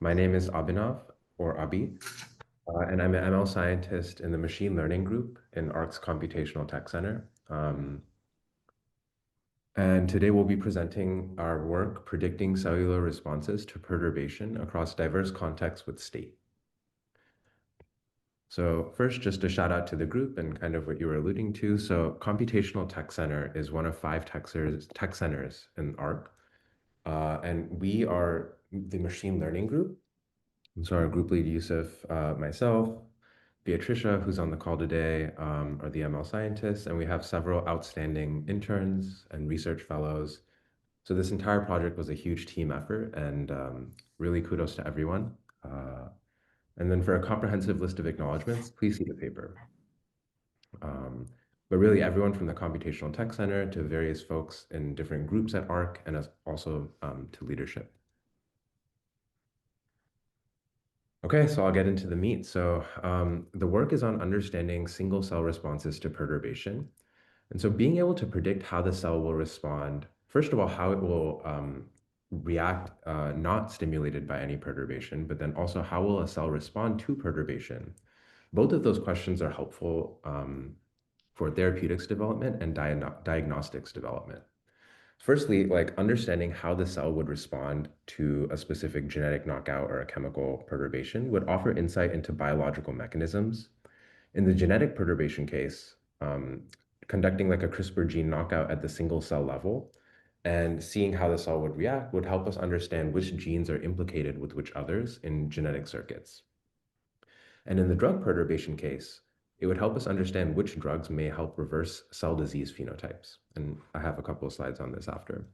My name is Abhinav, or Abhi, and I'm an ML scientist in the machine learning group in ARC's Computational Tech Center. And today we'll be presenting our work predicting cellular responses to perturbation across diverse contexts with state. So first, just a shout out to the group and kind of what you were alluding to. So Computational Tech Center is one of 5 tech centers in ARC. And we are the machine learning group. And so our group lead, Yusuf, myself, Beatricia, who's on the call today, are the ML scientists, and we have several outstanding interns and research fellows. So this entire project was a huge team effort, and really kudos to everyone. And then for a comprehensive list of acknowledgements, please see the paper. But really everyone from the Computational Tech Center to various folks in different groups at ARC and also to leadership. Okay, so I'll get into the meat. So the work is on understanding single cell responses to perturbation. And so being able to predict how the cell will respond, first of all, how it will react not stimulated by any perturbation, but then also how will a cell respond to perturbation? Both of those questions are helpful for therapeutics development and diagnostics development. Firstly, like understanding how the cell would respond to a specific genetic knockout or a chemical perturbation would offer insight into biological mechanisms. In the genetic perturbation case, conducting like a CRISPR gene knockout at the single cell level and seeing how the cell would react would help us understand which genes are implicated with which others in genetic circuits. And in the drug perturbation case, it would help us understand which drugs may help reverse cell disease phenotypes. And I have a couple of slides on this after.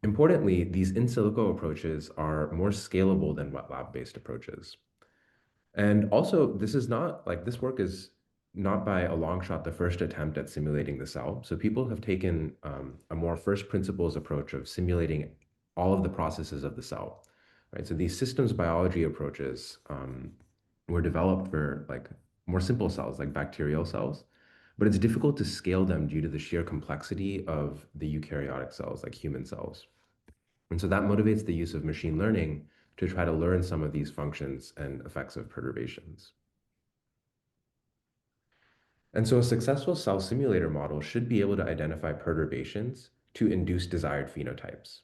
Importantly, these in silico approaches are more scalable than wet lab-based approaches. And also, this work is not by a long shot the first attempt at simulating the cell. So people have taken a more first principles approach of simulating all of the processes of the cell, right? So these systems biology approaches were developed for like more simple cells, like bacterial cells, but it's difficult to scale them due to the sheer complexity of the eukaryotic cells, like human cells. And so that motivates the use of machine learning to try to learn some of these functions and effects of perturbations. And so a successful cell simulator model should be able to identify perturbations to induce desired phenotypes.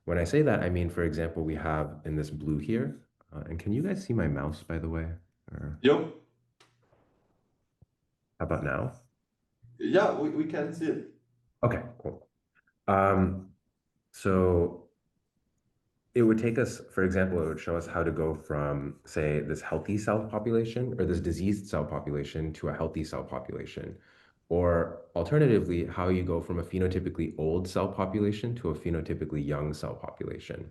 When I say that, I mean, for example, we have in this blue here, and can you guys see my mouse, by the way? Or Yep. how about now? Yeah, we can see it. Okay, cool. Um, so it would take us, for example, it would show us how to go from, say, this healthy cell population or this diseased cell population to a healthy cell population. Or alternatively, how you go from a phenotypically old cell population to a phenotypically young cell population.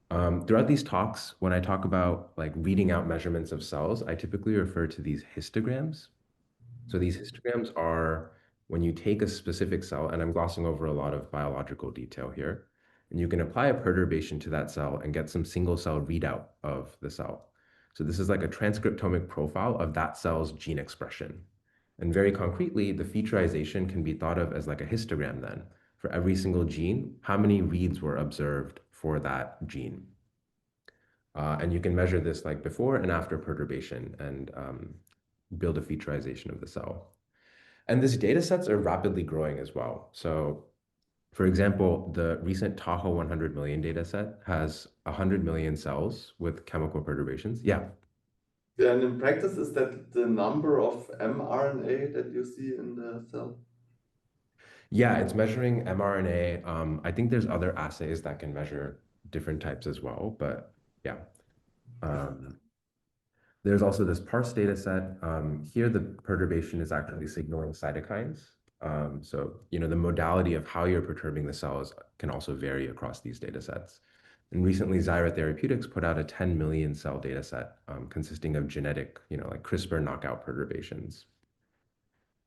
Throughout these talks, when I talk about like reading out measurements of cells, I typically refer to these histograms. So these histograms are when you take a specific cell, and I'm glossing over a lot of biological detail here, and you can apply a perturbation to that cell and get some single cell readout of the cell. So this is like a transcriptomic profile of that cell's gene expression. And very concretely, the featureization can be thought of as like a histogram then. For every single gene, how many reads were observed for that gene? And you can measure this like before and after perturbation and build a featureization of the cell. And these data sets are rapidly growing as well. So for example, the recent Tahoe 100 million data set has 100 million cells with chemical perturbations. Yeah. Yeah, and in practice, is that the number of mRNA that you see in the cell? Yeah, it's measuring mRNA. I think there's other assays that can measure different types as well, but yeah. Um, There's also this parse data set. Here, the perturbation is actually signaling cytokines. So, the modality of how you're perturbing the cells can also vary across these data sets. And recently, Zyra Therapeutics put out a 10 million cell data set consisting of genetic, like CRISPR knockout perturbations.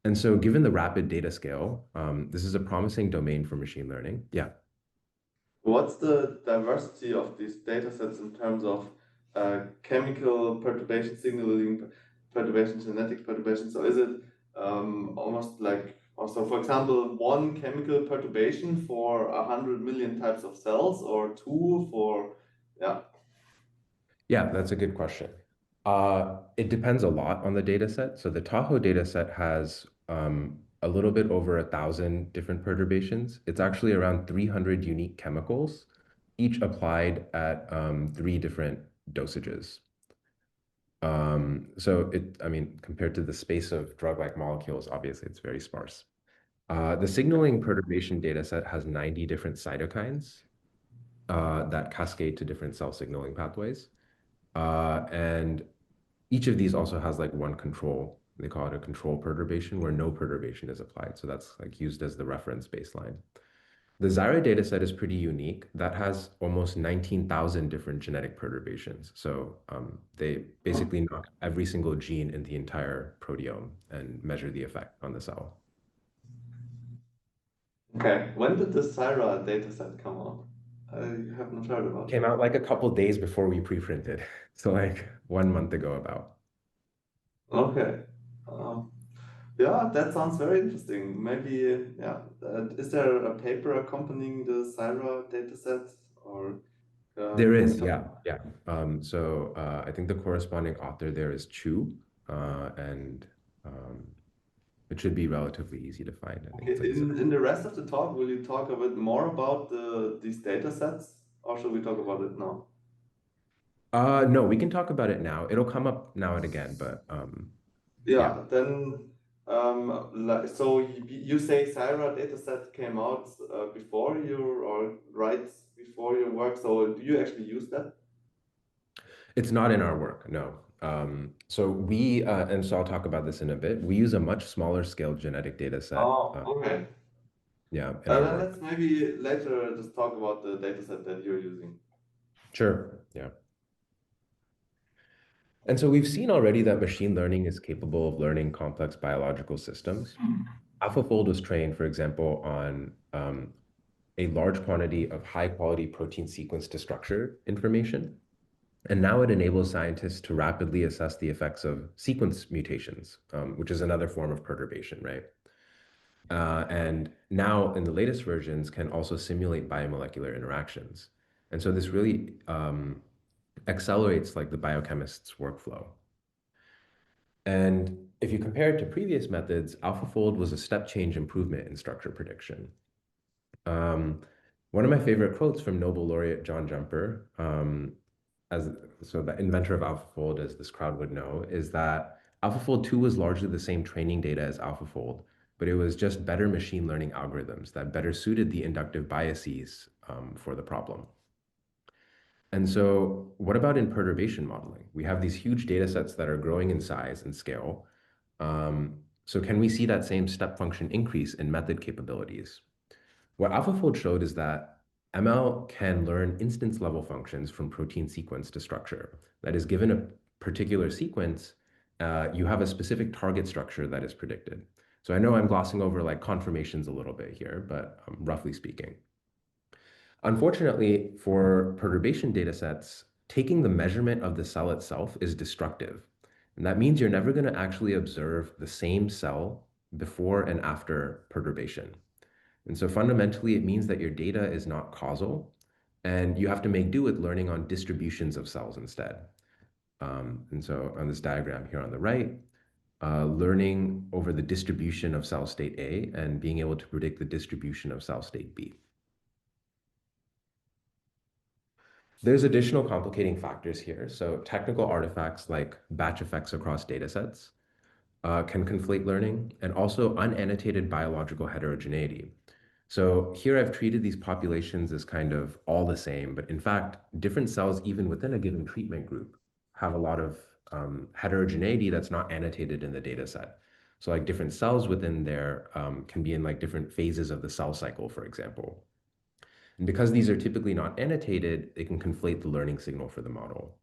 And so, given the rapid data scale, this is a promising domain for machine learning. Yeah. What's the diversity of these data sets in terms of chemical perturbation, signaling perturbation, genetic perturbation? So is it almost like, also, for example, one chemical perturbation for 100 million types of cells, or two for, yeah? Yeah, that's a good question. It depends a lot on the data set. So the Tahoe data set has a little bit over 1,000 different perturbations. It's actually around 300 unique chemicals, each applied at three different dosages. I mean, compared to the space of drug-like molecules, obviously it's very sparse. The signaling perturbation data set has 90 different cytokines that cascade to different cell signaling pathways. And each of these also has like one control. They call it a control perturbation where no perturbation is applied. So that's like used as the reference baseline. The Zyra data set is pretty unique. That has almost 19,000 different genetic perturbations. So they Oh, basically knock every single gene in the entire proteome and measure the effect on the cell. okay. When did the Syra dataset come out? I have not heard about it. Came out like a couple days before we pre-printed. So like 1 month ago about. Okay. Uh, yeah, that sounds very interesting. Maybe, yeah. Is there a paper accompanying the Syra dataset, or There can we is, talk? yeah, yeah. I think the corresponding author there is Chu, and um, it should be relatively easy to find. I think Okay. it's like In the rest of the talk, will you talk a bit more about these datasets, or should we talk about it now? no, we can talk about it now. It'll come up now and again, but yeah. Yeah, then so you say Syra dataset came out before your or right before your work. So do you actually use that? It's not in our work, no. And so I'll talk about this in a bit. We use a much smaller scale genetic data set, Oh, okay. yeah, in our Then work. let's maybe later just talk about the dataset that you're using. Sure, yeah. And so we've seen already that machine learning is capable of learning complex biological systems. AlphaFold was trained, for example, on a large quantity of high quality protein sequence to structure information. And now it enables scientists to rapidly assess the effects of sequence mutations, which is another form of perturbation, right? And now in the latest versions can also simulate biomolecular interactions. And so this really accelerates like the biochemist's workflow. And if you compare it to previous methods, AlphaFold was a step change improvement in structure prediction. Um, One of my favorite quotes from Nobel laureate John Jumper, as so the inventor of AlphaFold, as this crowd would know, is that AlphaFold 2 was largely the same training data as AlphaFold, but it was just better machine learning algorithms that better suited the inductive biases for the problem. And so, what about in perturbation modeling? We have these huge data sets that are growing in size and scale. So, can we see that same step function increase in method capabilities? What AlphaFold showed is that ML can learn instance level functions from protein sequence to structure. That is, given a particular sequence, you have a specific target structure that is predicted. So I know I'm glossing over like conformations a little bit here, but roughly speaking. Unfortunately, for perturbation data sets, taking the measurement of the cell itself is destructive. And that means you're never going to actually observe the same cell before and after perturbation. And so fundamentally, it means that your data is not causal, and you have to make do with learning on distributions of cells instead. And so on this diagram here on the right, learning over the distribution of cell state A and being able to predict the distribution of cell state B. There's additional complicating factors here. So technical artifacts like batch effects across data sets can conflate learning, and also unannotated biological heterogeneity. So here I've treated these populations as kind of all the same, but in fact, different cells, even within a given treatment group, have a lot of heterogeneity that's not annotated in the data set. So like different cells within there can be in like different phases of the cell cycle, for example. And because these are typically not annotated, they can conflate the learning signal for the model.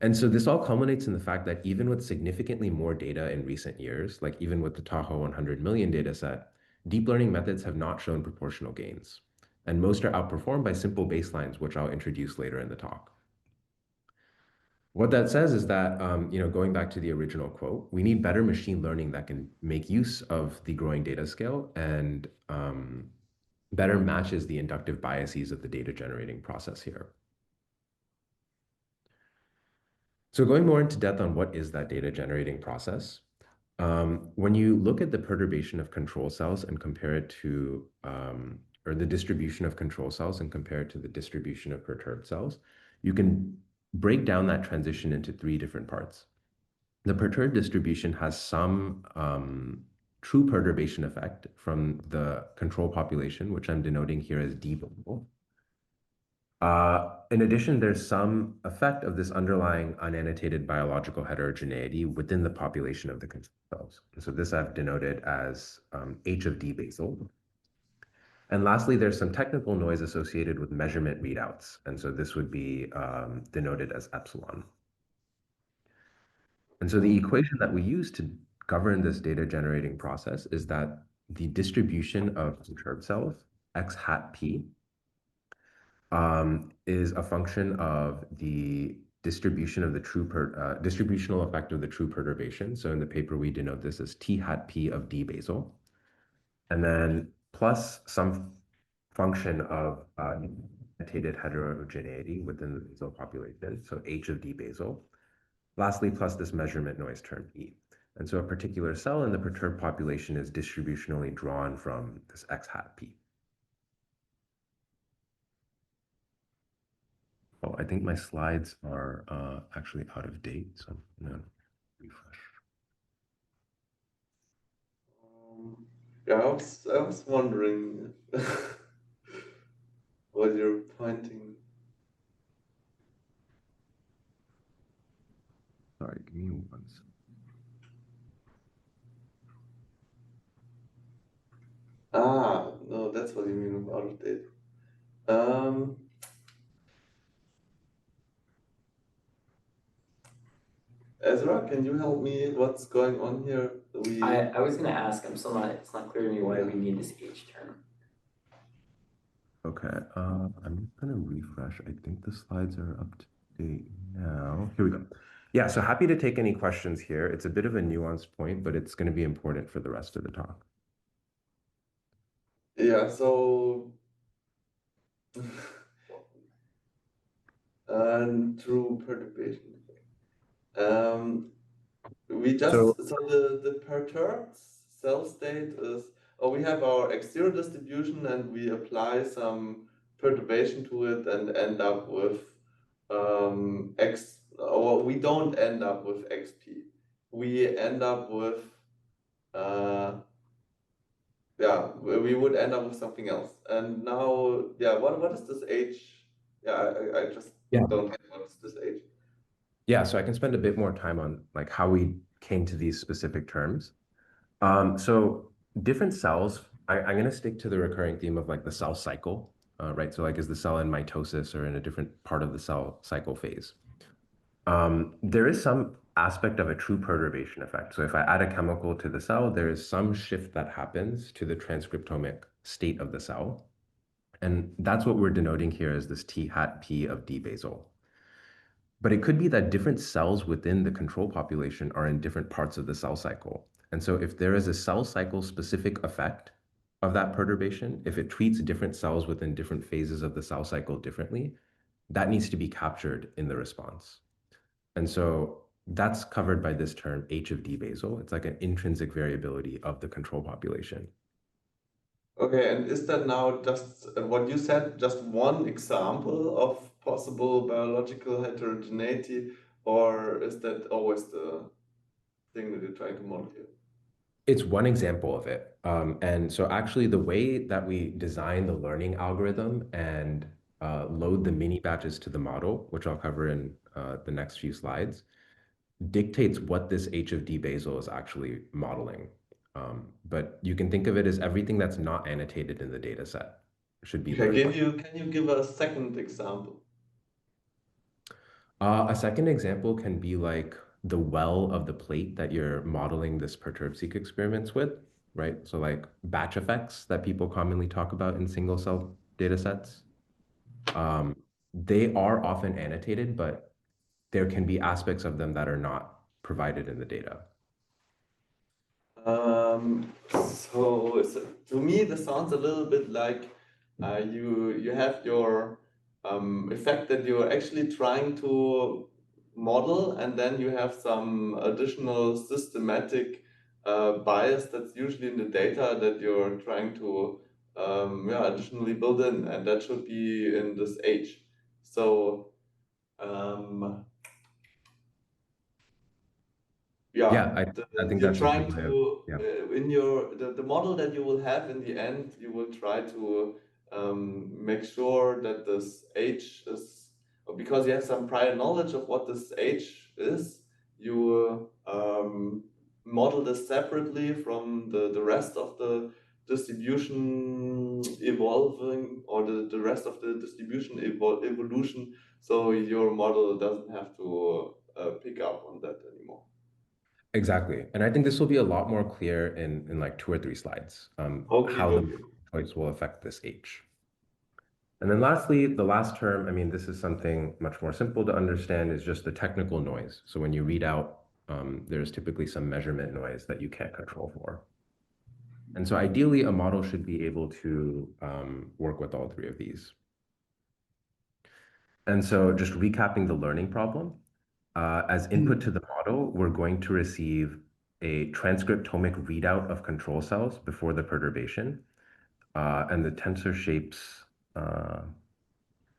And so this all culminates in the fact that even with significantly more data in recent years, like even with the Tahoe 100 million data set, deep learning methods have not shown proportional gains. And most are outperformed by simple baselines, which I'll introduce later in the talk. What that says is that, going back to the original quote, we need better machine learning that can make use of the growing data scale and better matches the inductive biases of the data generating process here. So going more into depth on what is that data generating process, when you look at the perturbation of control cells and compare it to, or the distribution of control cells and compare it to the distribution of perturbed cells, you can break down that transition into three different parts. The perturbed distribution has some true perturbation effect from the control population, which I'm denoting here as D variable. In addition, there's some effect of this underlying unannotated biological heterogeneity within the population of the control cells. So this I've denoted as H of D basal. And lastly, there's some technical noise associated with measurement readouts. And so this would be denoted as epsilon. And so the equation that we use to govern this data generating process is that the distribution of perturbed cells, x hat p, is a function of the distribution of the distributional effect of the true perturbation. So in the paper, we denote this as T hat P of D basal, and then plus some function of annotated heterogeneity within the basal population, so H of D basal. Lastly, plus this measurement noise term E. And so a particular cell in the perturbed population is distributionally drawn from this X hat P. Oh, I think my slides are actually out of date, so I'm gonna refresh. Yeah, I was wondering what you're pointing. Sorry, give me one second. Ah, no, that's what you mean with out of date. Um, Ezra, can you help me? What's going on here? I was going to ask, it's not clear to me why Yeah. we need this H term. Okay, I'm just gonna refresh. I think the slides are up to date now. Here we go. Yeah, so happy to take any questions here. It's a bit of a nuanced point, but it's going to be important for the rest of the talk. Yeah, so true perturbation. We just So so the perturbed cell state is, or we have our exterior distribution and we apply some perturbation to it and end up with x, or we don't end up with xp. We end up with yeah, we would end up with something else. And now, yeah, what is this h? Yeah, I just yeah, don't get what is this h. yeah, so I can spend a bit more time on like how we came to these specific terms. So different cells, I'm going to stick to the recurring theme of like the cell cycle, right? So like is the cell in mitosis or in a different part of the cell cycle phase? There is some aspect of a true perturbation effect. So if I add a chemical to the cell, there is some shift that happens to the transcriptomic state of the cell. And that's what we're denoting here as this T hat P of D basal. But it could be that different cells within the control population are in different parts of the cell cycle. And so if there is a cell cycle specific effect of that perturbation, if it treats different cells within different phases of the cell cycle differently, that needs to be captured in the response. And so that's covered by this term H of D basal. It's like an intrinsic variability of the control population. Okay, and is that now just what you said, just one example of possible biological heterogeneity, or is that always the thing that you're trying to model here? It's one example of it. And so actually the way that we design the learning algorithm and load the mini batches to the model, which I'll cover in the next few slides, dictates what this H of D basal is actually modeling. But you can think of it as everything that's not annotated in the data set should be learned. Can you give a second example? A second example can be like the well of the plate that you're modeling this perturb-seq experiments with, right? So like batch effects that people commonly talk about in single cell data sets. They are often annotated, but there can be aspects of them that are not provided in the data. So to me, this sounds a little bit like you have your effect that you're actually trying to model, and then you have some additional systematic bias that's usually in the data that you're trying to additionally build in, and that should be in this H. So Yeah, I think you're that's a trying good way of, to yeah. in your the model that you will have in the end, you will try to make sure that this H is, because you have some prior knowledge of what this H is, you model this separately from the rest of the distribution evolving, or the rest of the distribution evolution, so your model doesn't have to pick up on that anymore. Exactly. And I think this will be a lot more clear in like 2 or 3 slides, Okay, how the good. choice will affect this H. And then lastly, the last term, I mean, this is something much more simple to understand, is just the technical noise. So when you read out, there's typically some measurement noise that you can't control for. And so ideally, a model should be able to work with all 3 of these. And so just recapping the learning problem, as input to the model, we're going to receive a transcriptomic readout of control cells before the perturbation. And the tensor shapes,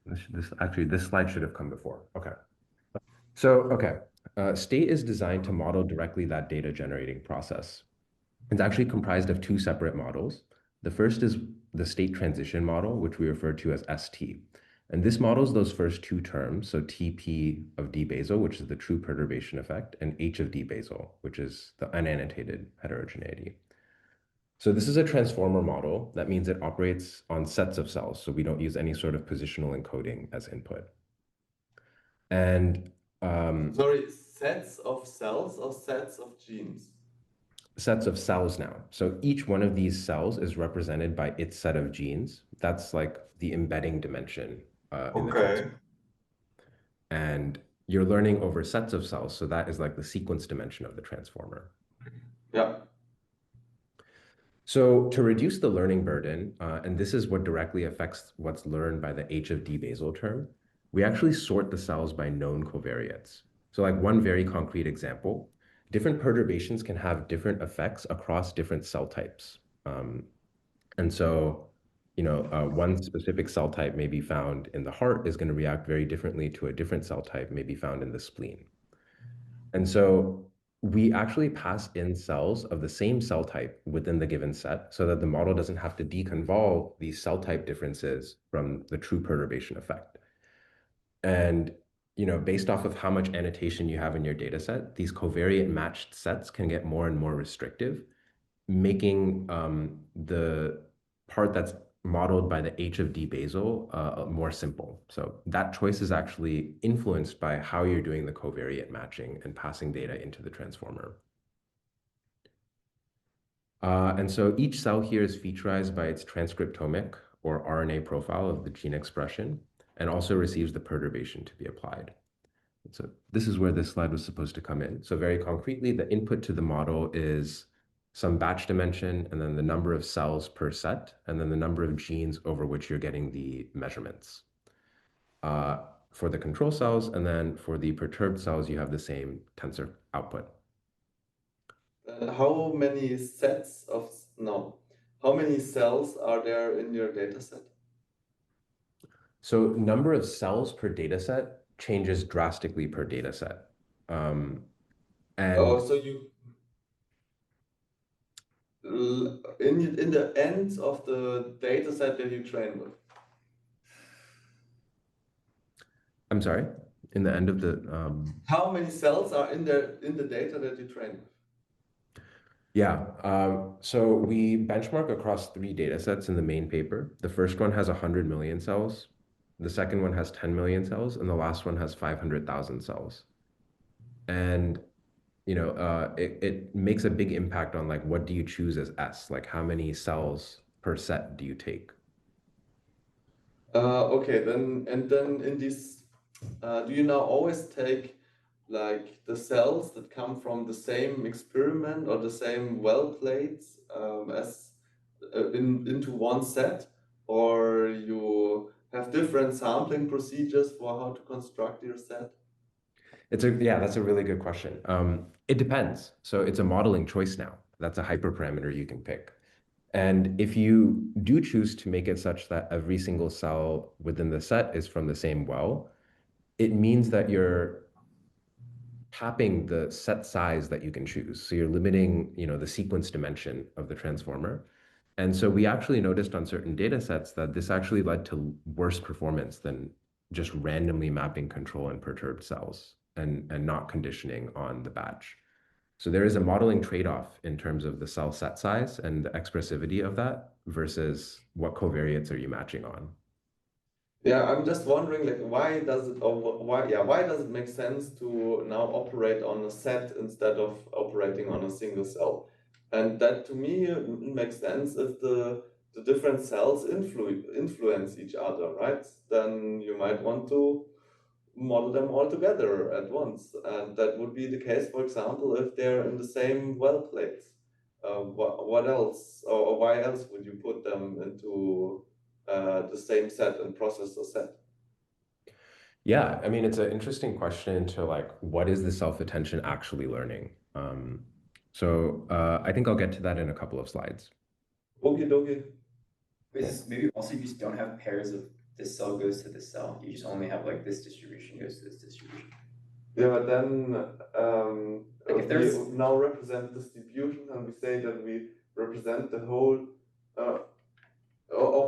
this slide should have come before. Okay. So, okay. State is designed to model directly that data generating process. It's actually comprised of 2 separate models. The first is the state transition model, which we refer to as ST. And this models those first 2 terms, so TP of d basal, which is the true perturbation effect, and H of d basal, which is the unannotated heterogeneity. So this is a transformer model. That means it operates on sets of cells, so we don't use any sort of positional encoding as input. And Sorry, sets of cells or sets of genes? sets of cells now. So each one of these cells is represented by its set of genes. That's like the embedding dimension in the Okay. transformer. And you're learning over sets of cells, so that is like the sequence dimension of the transformer. Yeah. So to reduce the learning burden, and this is what directly affects what's learned by the H of d basal term, we actually sort the cells by known covariates. So like one very concrete example, different perturbations can have different effects across different cell types. And so, one specific cell type may be found in the heart is going to react very differently to a different cell type may be found in the spleen. And so we actually pass in cells of the same cell type within the given set so that the model doesn't have to deconvolve these cell type differences from the true perturbation effect. And based off of how much annotation you have in your data set, these covariate matched sets can get more and more restrictive, making the part that's modeled by the H of d basal more simple. So that choice is actually influenced by how you're doing the covariate matching and passing data into the transformer. And so each cell here is featurized by its transcriptomic or RNA profile of the gene expression, and also receives the perturbation to be applied. So this is where this slide was supposed to come in. So very concretely, the input to the model is some batch dimension, and then the number of cells per set, and then the number of genes over which you're getting the measurements. For the control cells, and then for the perturbed cells, you have the same tensor output. How many how many cells are there in your data set? So number of cells per data set changes drastically per data set. Oh, And so you in the ends of the data set that you train with. I'm sorry, in the end of the How many cells are in the data that you train with? yeah, so we benchmark across 3 data sets in the main paper. The first one has 100 million cells, the second one has 10 million cells, and the last one has 500,000 cells. And it makes a big impact on like what do you choose as S? Like how many cells per set do you take? Okay, then in this, do you now always take like the cells that come from the same experiment or the same well plates as into one set, or you have different sampling procedures for how to construct your set? That's a really good question. It depends. So it's a modeling choice now. That's a hyperparameter you can pick. And if you do choose to make it such that every single cell within the set is from the same well, it means that you're capping the set size that you can choose. So you're limiting, the sequence dimension of the transformer. And so we actually noticed on certain data sets that this actually led to worse performance than just randomly mapping control and perturbed cells and not conditioning on the batch. So there is a modeling trade-off in terms of the cell set size and the expressivity of that versus what covariates are you matching on. Yeah, I'm just wondering, like, why does it make sense to now operate on a set instead of operating on a single cell? And that to me makes sense if the different cells influence each other, right? Then you might want to model them all together at once, and that would be the case, for example, if they're in the same well plates. What else, or why else would you put them into the same set and process the set? Yeah, I mean, it's an interesting question to like, what is the self-attention actually learning? I think I'll get to that in a couple of slides. Okay, okay. Maybe also you just don't have pairs of this cell goes to this cell. You just only have like this distribution goes to this distribution. Yeah, but then Like if there's we now represent distribution, and we say that we represent the whole, or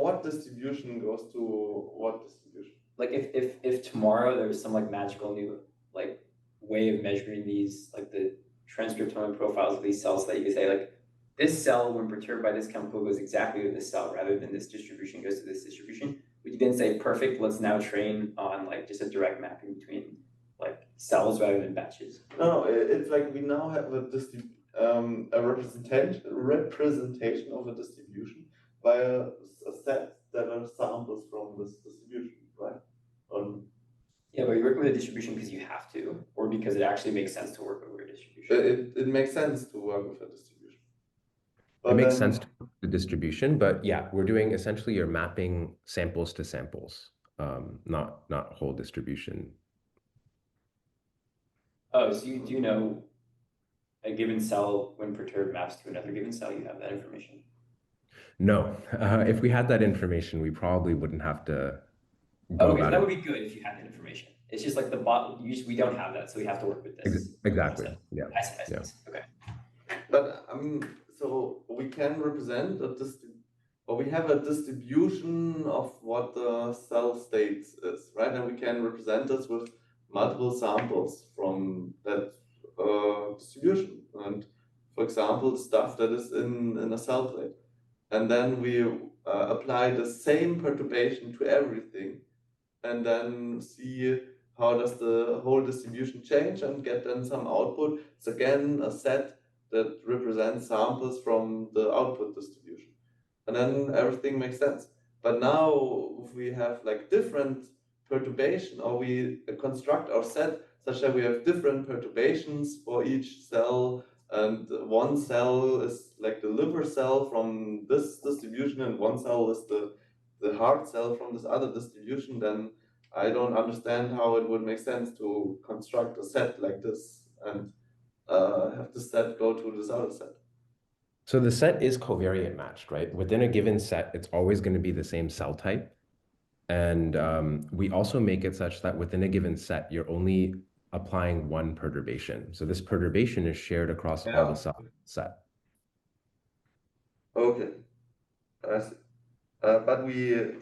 what distribution goes to what distribution? like if tomorrow there's some like magical new like way of measuring these like the transcriptome profiles of these cells that you can say like this cell when perturbed by this chemical goes exactly to this cell rather than this distribution goes to this distribution, we can then say perfect, let's now train on like just a direct mapping between like cells rather than batches. No, it's like we now have a representation of a distribution by a set that are samples from this distribution, right? Yeah, but you're working with a distribution because you have to, or because it actually makes sense to work over a distribution. It makes sense to work with a distribution. It makes sense to the distribution, but yeah, we're doing essentially you're mapping samples to samples, not whole distribution. Oh, so do you know a given cell when perturbed maps to another given cell? You have that information? No, if we had that information, we probably wouldn't have to go Okay, about that it. would be good if you had that information. It's just like the bot. We don't have that, so we have to work with this. Exactly. Yeah. I see. Okay. But so we can represent or we have a distribution of what the cell states is, right? And we can represent this with multiple samples from that distribution. And for example, stuff that is in a cell plate. And then we apply the same perturbation to everything, and then see how does the whole distribution change and get then some output. It's again a set that represents samples from the output distribution. And then everything makes sense. But now if we have like different perturbation, or we construct our set such that we have different perturbations for each cell, and one cell is like the liver cell from this distribution and one cell is the heart cell from this other distribution, then I don't understand how it would make sense to construct a set like this and have this set go to this other set. So the set is covariate matched, right? Within a given set, it's always going to be the same cell type. And we also make it such that within a given set, you're only applying one perturbation. So this perturbation is shared across all the cells in the set. Okay. I see. But we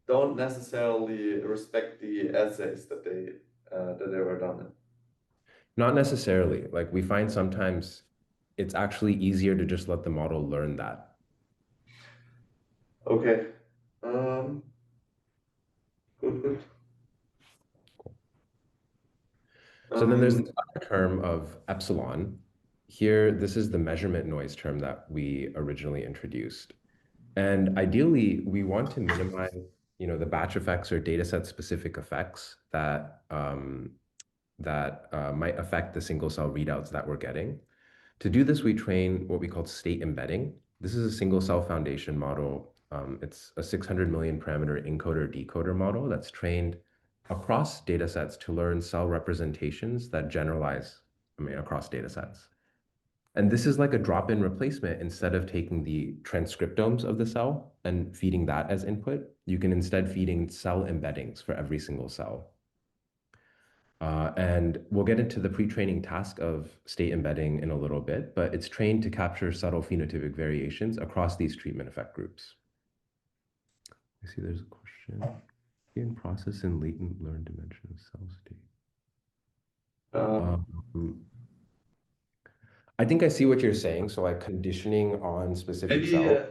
don't necessarily respect the assays that they were done in. Not necessarily. Like we find sometimes it's actually easier to just let the model learn that. Okay. Good. So then there's this other term of epsilon. Here, this is the measurement noise term that we originally introduced. And ideally, we want to minimize, the batch effects or dataset specific effects that might affect the single cell readouts that we're getting. To do this, we train what we call state embedding. This is a single cell foundation model. It's a 600 million parameter encoder decoder model that's trained across datasets to learn cell representations that generalize, across datasets. And this is like a drop-in replacement. Instead of taking the transcriptomes of the cell and feeding that as input, you can instead feeding cell embeddings for every single cell. And we'll get into the pre-training task of state embedding in a little bit, but it's trained to capture subtle phenotypic variations across these treatment effect groups. I see there's a question. In process and latent learned dimension of cell state. I think I see what you're saying. So like conditioning on specific Maybe cells.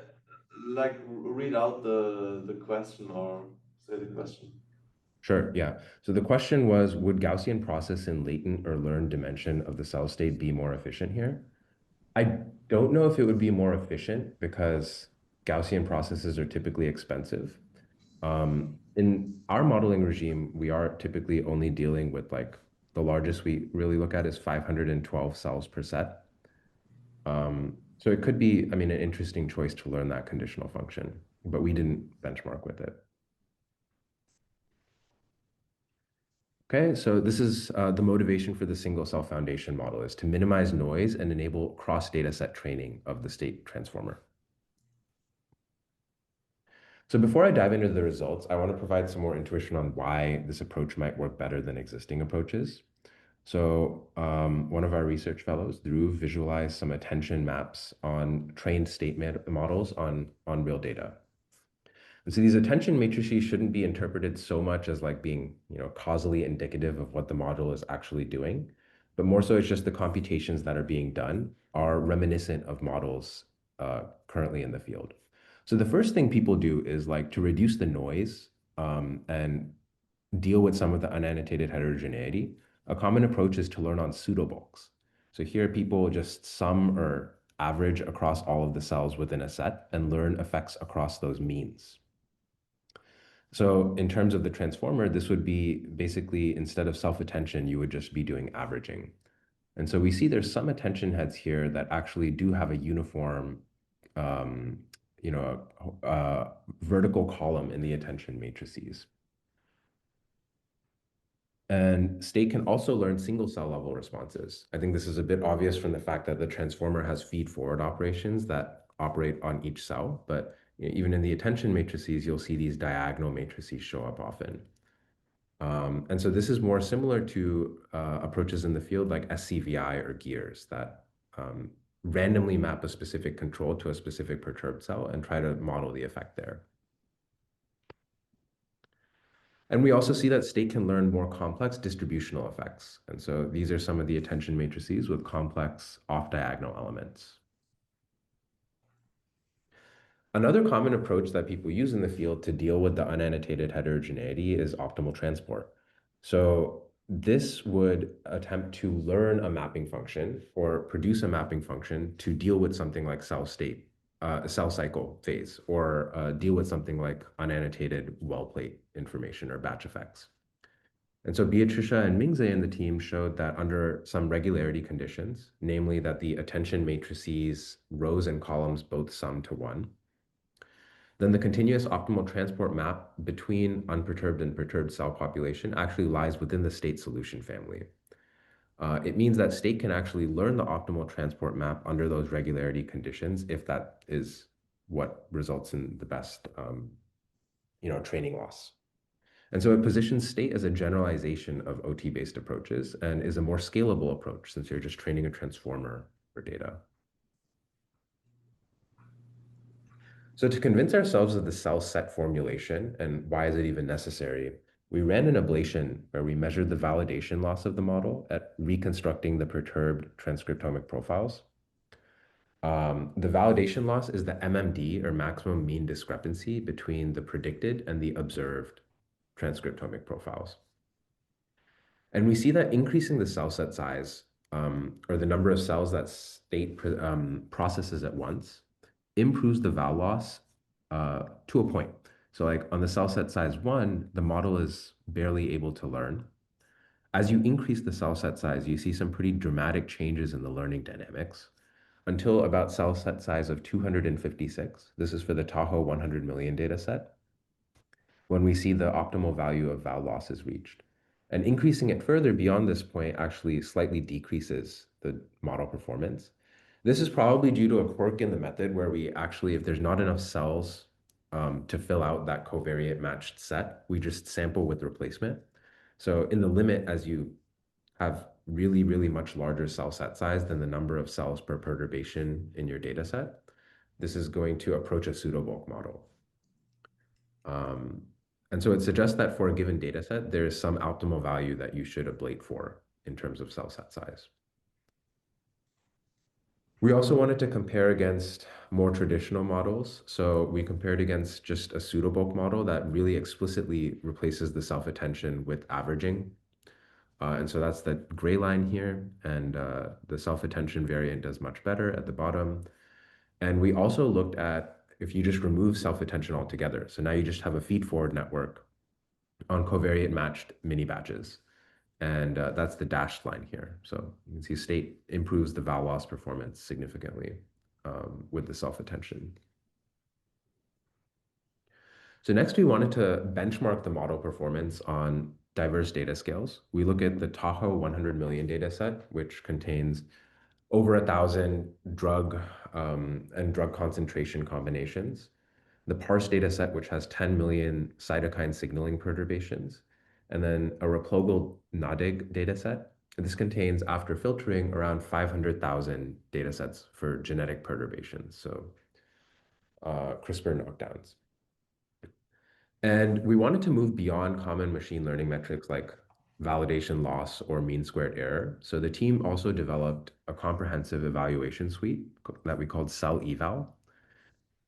like read out the question or say the question. Sure, yeah. So the question was, would Gaussian process in latent or learned dimension of the cell state be more efficient here? I don't know if it would be more efficient because Gaussian processes are typically expensive. In our modeling regime, we are typically only dealing with like the largest we really look at is 512 cells per set. So it could be, an interesting choice to learn that conditional function, but we didn't benchmark with it. Okay, so this is the motivation for the single cell foundation model is to minimize noise and enable cross data set training of the state transformer. So before I dive into the results, I want to provide some more intuition on why this approach might work better than existing approaches. So one of our research fellows, Dhruv, visualized some attention maps on trained state models on real data. And so these attention matrices shouldn't be interpreted so much as like being, causally indicative of what the model is actually doing, but more so it's just the computations that are being done are reminiscent of models currently in the field. So the first thing people do is like to reduce the noise and deal with some of the unannotated heterogeneity. A common approach is to learn on pseudobulks. So here people just sum or average across all of the cells within a set and learn effects across those means. So in terms of the transformer, this would be basically instead of self-attention, you would just be doing averaging. And so we see there's some attention heads here that actually do have a uniform, vertical column in the attention matrices. And state can also learn single cell level responses. I think this is a bit obvious from the fact that the transformer has feed forward operations that operate on each cell, but even in the attention matrices, you'll see these diagonal matrices show up often. And so this is more similar to approaches in the field like SCVI or gears that randomly map a specific control to a specific perturbed cell and try to model the effect there. And we also see that state can learn more complex distributional effects. And so these are some of the attention matrices with complex off-diagonal elements. Another common approach that people use in the field to deal with the unannotated heterogeneity is optimal transport. So this would attempt to learn a mapping function or produce a mapping function to deal with something like cell state, cell cycle phase, or deal with something like unannotated well plate information or batch effects. And so Beatricia and Mingze and the team showed that under some regularity conditions, namely that the attention matrices, rows and columns both sum to 1, then the continuous optimal transport map between unperturbed and perturbed cell population actually lies within the state solution family. It means that state can actually learn the optimal transport map under those regularity conditions if that is what results in the best training loss. And so it positions state as a generalization of OT-based approaches and is a more scalable approach since you're just training a transformer for data. So to convince ourselves of the cell set formulation and why is it even necessary, we ran an ablation where we measured the validation loss of the model at reconstructing the perturbed transcriptomic profiles. The validation loss is the MMD, or maximum mean discrepancy, between the predicted and the observed transcriptomic profiles. And we see that increasing the cell set size, or the number of cells that state processes at once, improves the val loss to a point. So like on the cell set size 1, the model is barely able to learn. As you increase the cell set size, you see some pretty dramatic changes in the learning dynamics until about cell set size of 256. This is for the Tahoe 100 million data set. when we see the optimal value of val loss is reached. And increasing it further beyond this point actually slightly decreases the model performance. This is probably due to a quirk in the method where we actually, if there's not enough cells to fill out that covariate matched set, we just sample with replacement. So in the limit, as you have really, really much larger cell set size than the number of cells per perturbation in your data set, this is going to approach a pseudobulk model. And so it suggests that for a given data set, there is some optimal value that you should ablate for in terms of cell set size. We also wanted to compare against more traditional models. So we compared against just a pseudobulk model that really explicitly replaces the self-attention with averaging. And so that's the gray line here. And the self-attention variant does much better at the bottom. And we also looked at if you just remove self-attention altogether. So now you just have a feed-forward network on covariate matched mini batches. And that's the dashed line here. So you can see state improves the val loss performance significantly with the self-attention. So next we wanted to benchmark the model performance on diverse data scales. We look at the Tahoe 100 million data set, which contains over 1,000 drug and drug concentration combinations. The parse data set, which has 10 million cytokine signaling perturbations, and then a replogal NADIG data set. This contains, after filtering, around 500,000 data sets for genetic perturbations, so CRISPR knockdowns. And we wanted to move beyond common machine learning metrics like validation loss or mean squared error. So the team also developed a comprehensive evaluation suite that we called Cell-Eval.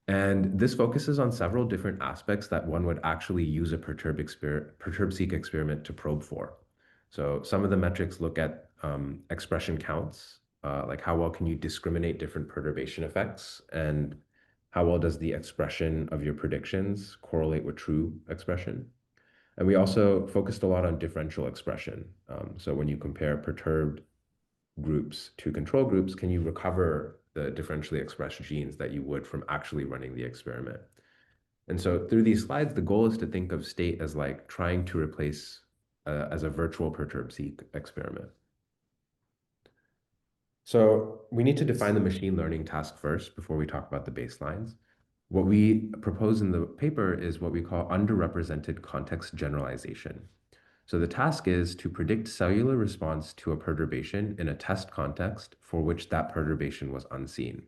And this focuses on several different aspects that one would actually use a perturb-seq experiment to probe for. So some of the metrics look at expression counts, like how well can you discriminate different perturbation effects, and how well does the expression of your predictions correlate with true expression. And we also focused a lot on differential expression. So when you compare perturbed groups to control groups, can you recover the differentially expressed genes that you would from actually running the experiment? And so through these slides, the goal is to think of state as like trying to replace as a virtual perturb-seq experiment. So we need to define the machine learning task first before we talk about the baselines. What we propose in the paper is what we call underrepresented context generalization. So the task is to predict cellular response to a perturbation in a test context for which that perturbation was unseen.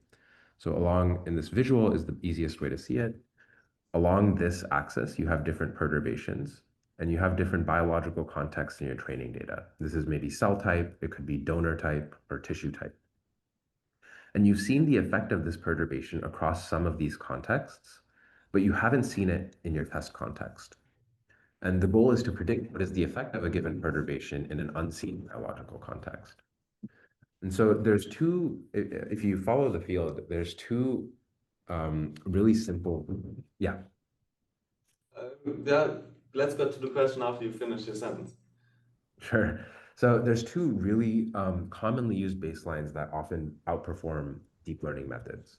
So along in this visual is the easiest way to see it. Along this axis, you have different perturbations, and you have different biological contexts in your training data. This is maybe cell type, it could be donor type, or tissue type. And you've seen the effect of this perturbation across some of these contexts, but you haven't seen it in your test context. And the goal is to predict what is the effect of a given perturbation in an unseen biological context. And so there's two, if you follow the field, there's two really simple, yeah. Yeah, let's go to the question after you finish your sentence. Sure. So there's two really commonly used baselines that often outperform deep learning methods.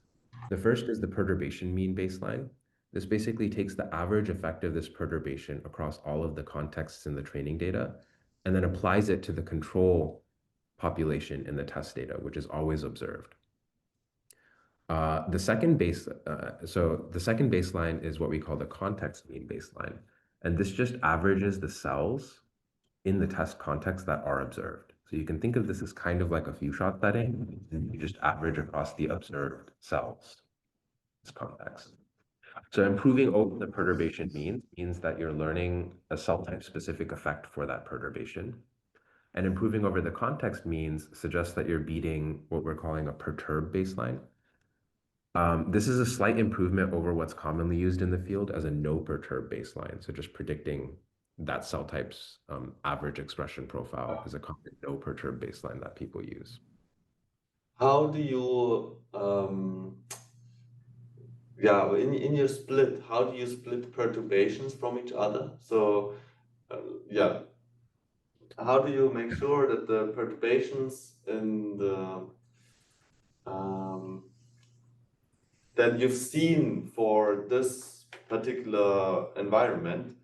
The first is the perturbation mean baseline. This basically takes the average effect of this perturbation across all of the contexts in the training data and then applies it to the control population in the test data, which is always observed. The second baseline is what we call the context mean baseline. And this just averages the cells in the test context that are observed. So you can think of this as kind of like a few shot setting. You just average across the observed cells, this context. So improving over the perturbation means that you're learning a cell type specific effect for that perturbation. And improving over the context means suggests that you're beating what we're calling a perturb baseline. This is a slight improvement over what's commonly used in the field as a no perturb baseline. So just predicting that cell type's average expression profile is a common no perturb baseline that people use. How do you, in your split, how do you split perturbations from each other? So, how do you make sure that the perturbations in the that you've seen for this particular environment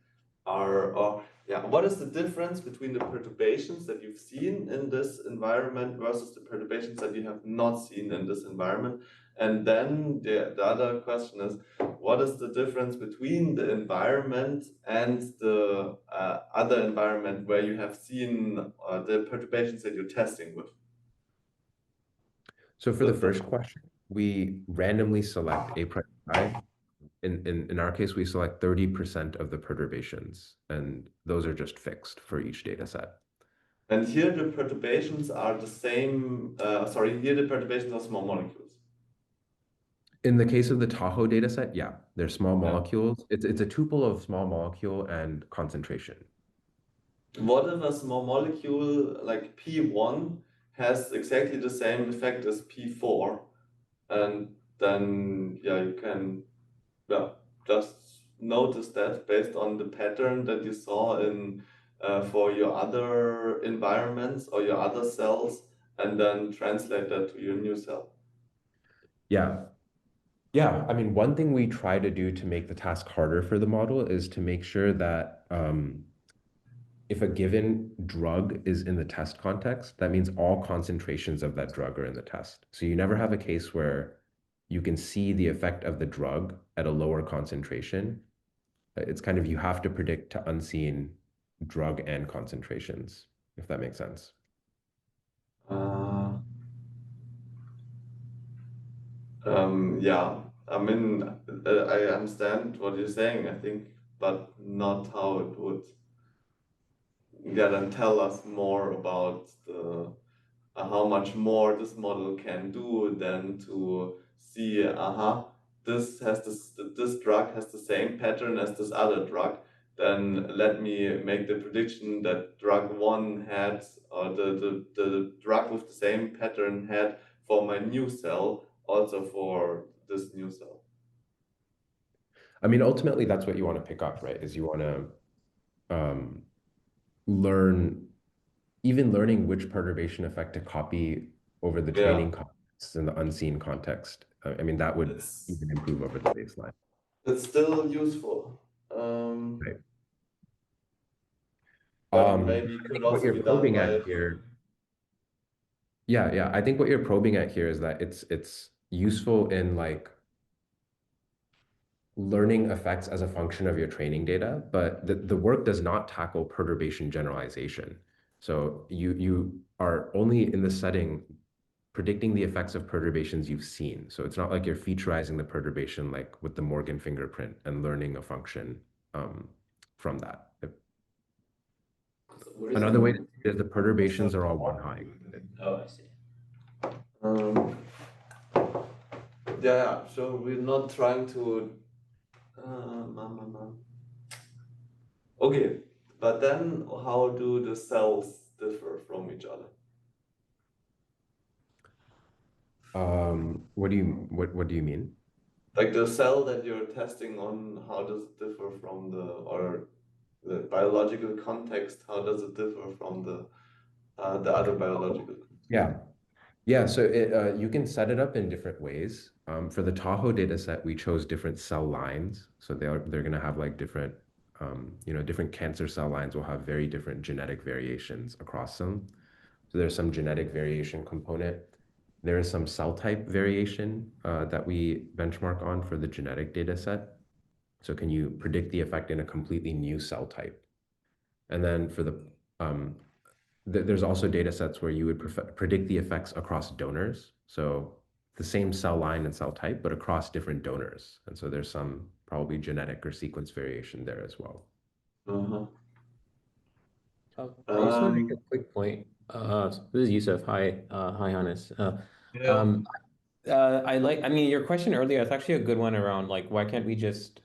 what is the difference between the perturbations that you've seen in this environment versus the perturbations that you have not seen in this environment? And then the other question is, what is the difference between the environment and the other environment where you have seen the perturbations that you're testing with? So for the first question, we randomly select A prime I. In our case, we select 30% of the perturbations, and those are just fixed for each data set. And here the perturbations are the same, here the perturbations are small molecules. In the case of the Tahoe dataset, yeah, they're small Yeah. molecules. It's a tuple of small molecule and concentration. What if a small molecule like P1 has exactly the same effect as P4? And then, yeah, you can just notice that based on the pattern that you saw in for your other environments or your other cells, and then translate that to your new cell. Yeah. Yeah, I mean, one thing we try to do to make the task harder for the model is to make sure that if a given drug is in the test context, that means all concentrations of that drug are in the test. So you never have a case where you can see the effect of the drug at a lower concentration. It's kind of you have to predict to unseen drug and concentrations, if that makes sense. Yeah, I mean, I understand what you're saying, I think, but not how it would, then tell us more about the how much more this model can do than to see, this drug has the same pattern as this other drug. Then let me make the prediction that drug one had, or the drug with the same pattern had for my new cell, also for this new cell. I mean, ultimately, that's what you want to pick up, right? Is you want to learning which perturbation effect to copy over the training context and the unseen context. I mean, that would even improve over the baseline. It's still useful. Right. But maybe could what also you're be done probing by at here, yeah, I think what you're probing at here is that it's useful in like learning effects as a function of your training data, but the work does not tackle perturbation generalization. So you are only in the setting predicting the effects of perturbations you've seen. So it's not like you're featurizing the perturbation like with the Morgan fingerprint and learning a function from that. Another way to see it is the perturbations are all one-hot included. Oh, I see. Yeah, so we're not trying to okay, but then how do the cells differ from each other? What do you mean? Like the cell that you're testing on, how does it differ from the biological context? How does it differ from the other biological context? Yeah. So you can set it up in different ways. For the Tahoe data set, we chose different cell lines. So they're going to have like different, different cancer cell lines will have very different genetic variations across them. So there's some genetic variation component. There is some cell type variation that we benchmark on for the genetic data set. So can you predict the effect in a completely new cell type? And then for there's also data sets where you would predict the effects across donors. So the same cell line and cell type, but across different donors. And so there's some probably genetic or sequence variation there as well. I just want to make a quick point. This is Yusuf. Hi, Hannes. I mean, your question earlier, it's actually a good one around like, why can't we just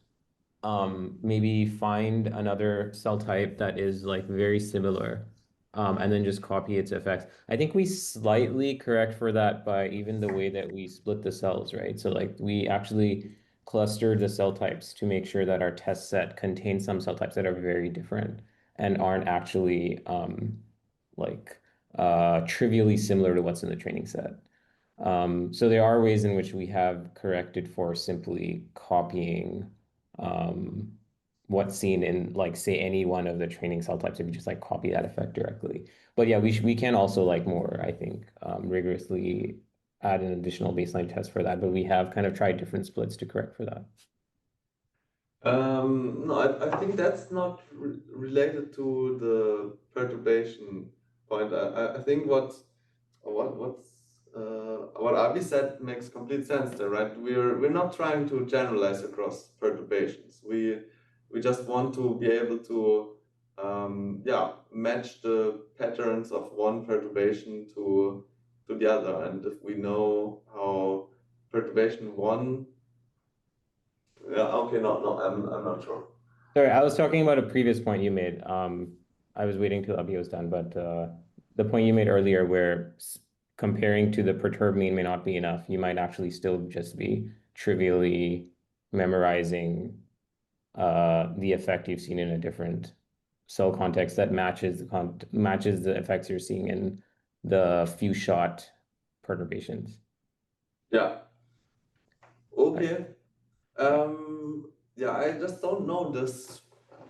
maybe find another cell type that is like very similar, and then just copy its effects. I think we slightly correct for that by even the way that we split the cells, right? So like we actually cluster the cell types to make sure that our test set contains some cell types that are very different and aren't actually trivially similar to what's in the training set. So there are ways in which we have corrected for simply copying what's seen in like say any one of the training cell types if you just like copy that effect directly. But yeah, we can also like more, I think, rigorously add an additional baseline test for that. But we have kind of tried different splits to correct for that. No, I think that's not related to the perturbation point. I think what Avi said makes complete sense there, right? We're not trying to generalize across perturbations. We just want to be able to match the patterns of one perturbation to the other. And if we know how perturbation one, yeah, okay, no, I'm not sure. Sorry, I was talking about a previous point you made. I was waiting till Abhi was done, but the point you made earlier where comparing to the perturbed mean may not be enough. You might actually still just be trivially memorizing the effect you've seen in a different cell context that matches the effects you're seeing in the few shot perturbations. Yeah. Okay. Yeah, I just don't know this,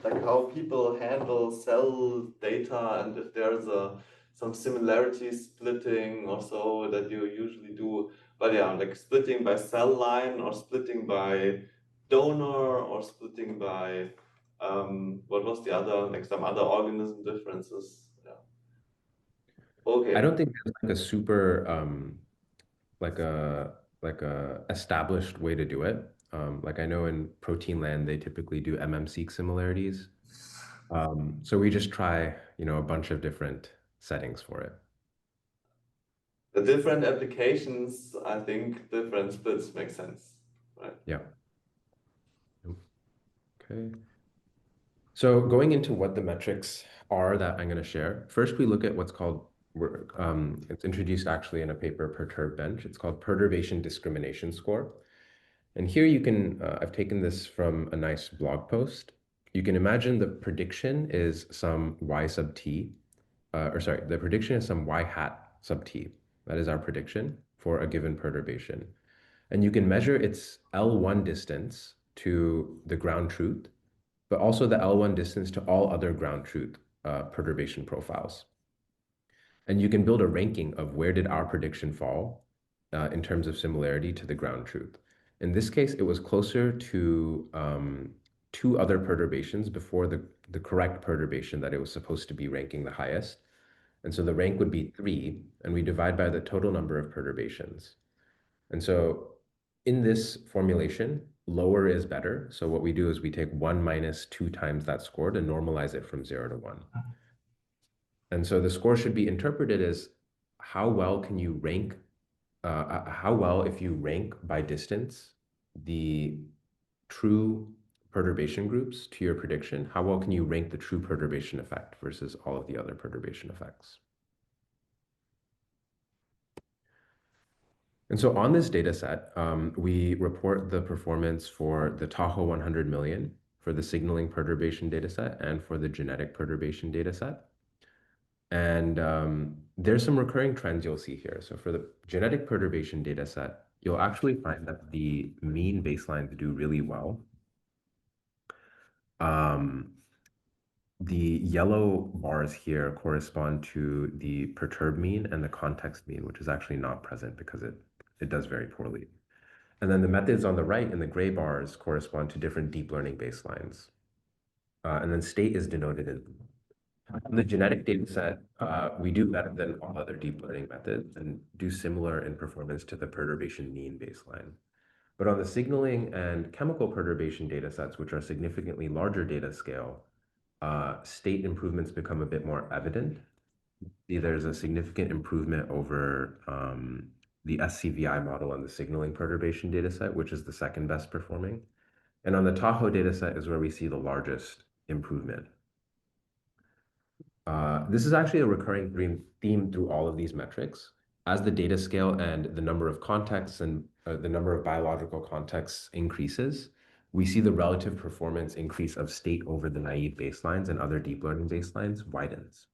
like how people handle cell data and if there's some similarity splitting or so that you usually do. But yeah, like splitting by cell line or splitting by donor or splitting by what was the other, like some other organism differences. Yeah. I Okay. don't think there's like a super like a established way to do it. Like I know in protein land they typically do MMC similarities. So we just try, a bunch of different settings for it. The different applications, I think different splits make sense, right? Yeah. Okay. So going into what the metrics are that I'm going to share, first we look at what's called, it's introduced actually in a paper, Perturb Bench. It's called perturbation discrimination score. And here you can, I've taken this from a nice blog post. You can imagine the prediction is some y sub t, the prediction is some y hat sub t. That is our prediction for a given perturbation. And you can measure its L1 distance to the ground truth, but also the L1 distance to all other ground truth perturbation profiles. And you can build a ranking of where did our prediction fall in terms of similarity to the ground truth. In this case, it was closer to two other perturbations before the correct perturbation that it was supposed to be ranking the highest. And so the rank would be 3, and we divide by the total number of perturbations. And so in this formulation, lower is better. So what we do is we take 1 minus 2 times that score to normalize it from 0 to 1. And so the score should be interpreted as how well can you rank, how well, if you rank by distance, the true perturbation groups to your prediction, how well can you rank the true perturbation effect versus all of the other perturbation effects? And so on this data set, we report the performance for the Tahoe 100 million, for the signaling perturbation data set, and for the genetic perturbation data set. And there's some recurring trends you'll see here. So for the genetic perturbation data set, you'll actually find that the mean baselines do really well. The yellow bars here correspond to the perturbed mean and the context mean, which is actually not present because it does very poorly. And then the methods on the right in the gray bars correspond to different deep learning baselines. And then state is denoted in the genetic data set. We do better than all other deep learning methods and do similar in performance to the perturbation mean baseline. But on the signaling and chemical perturbation data sets, which are significantly larger data scale, state improvements become a bit more evident. There's a significant improvement over the SCVI model on the signaling perturbation dataset, which is the second best performing. And on the Tahoe dataset is where we see the largest improvement. This is actually a recurring theme through all of these metrics. As the data scale and the number of contexts and the number of biological contexts increases, we see the relative performance increase of state over the naive baselines and other deep learning baselines widens.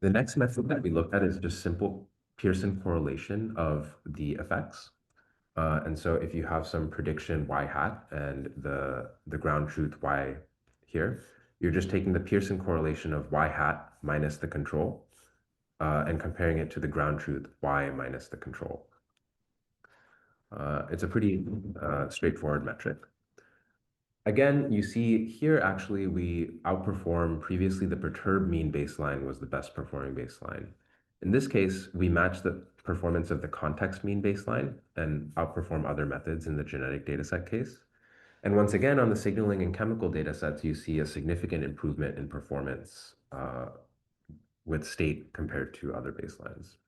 The next method that we look at is just simple Pearson correlation of the effects. And so if you have some prediction y hat and the ground truth y here, you're just taking the Pearson correlation of y hat minus the control and comparing it to the ground truth y minus the control. It's a pretty straightforward metric. Again, you see here, actually, we outperform previously the perturbed mean baseline was the best performing baseline. In this case, we match the performance of the context mean baseline and outperform other methods in the genetic dataset case. And once again, on the signaling and chemical datasets, you see a significant improvement in performance with state compared to other baselines.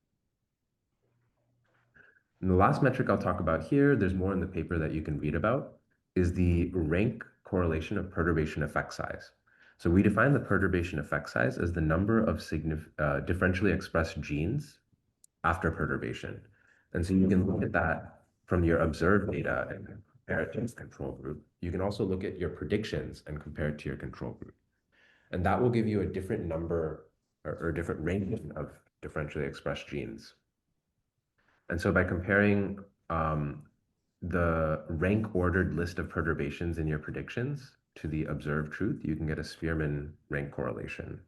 And the last metric I'll talk about here, there's more in the paper that you can read about, is the rank correlation of perturbation effect size. So we define the perturbation effect size as the number of differentially expressed genes after perturbation. And so you can look at that from your observed data and compare it to its control group. You can also look at your predictions and compare it to your control group. And that will give you a different number or different range of differentially expressed genes. And so by comparing the rank ordered list of perturbations in your predictions to the observed truth, you can get a Spearman rank correlation.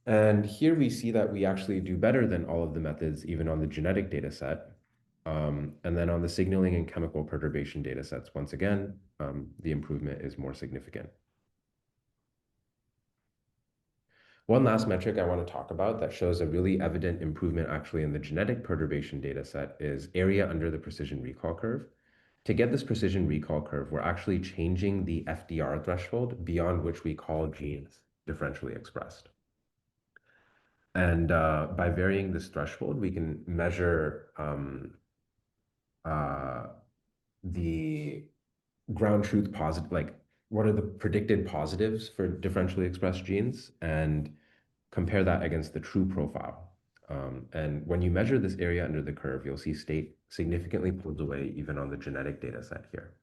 And here we see that we actually do better than all of the methods, even on the genetic data set. And then on the signaling and chemical perturbation data sets, once again, the improvement is more significant. One last metric I want to talk about that shows a really evident improvement actually in the genetic perturbation data set is area under the precision recall curve. To get this precision recall curve, we're actually changing the FDR threshold beyond which we call genes differentially expressed. And by varying this threshold, we can measure the ground truth positive, like what are the predicted positives for differentially expressed genes, and compare that against the true profile. And when you measure this area under the curve, you'll see state significantly pulled away even on the genetic data set here.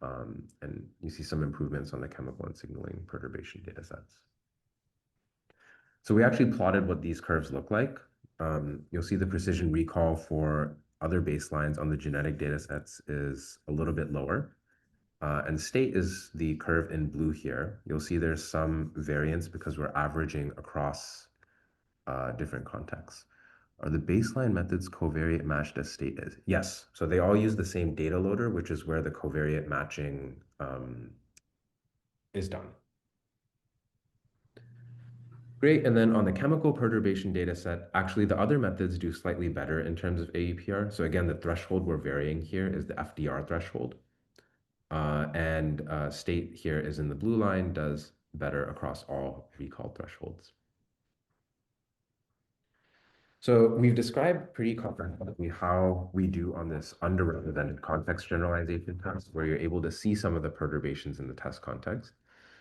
And you see some improvements on the chemical and signaling perturbation data sets. So we actually plotted what these curves look like. You'll see the precision recall for other baselines on the genetic data sets is a little bit lower. And state is the curve in blue here. You'll see there's some variance because we're averaging across different contexts. Are the baseline methods covariate matched as state is? Yes. So they all use the same data loader, which is where the covariate matching is done. Great. And then on the chemical perturbation data set, actually the other methods do slightly better in terms of AEPR. So again, the threshold we're varying here is the FDR threshold. And state here is in the blue line, does better across all recall thresholds. So we've described pretty comprehensively how we do on this underrepresented context generalization test, where you're able to see some of the perturbations in the test context.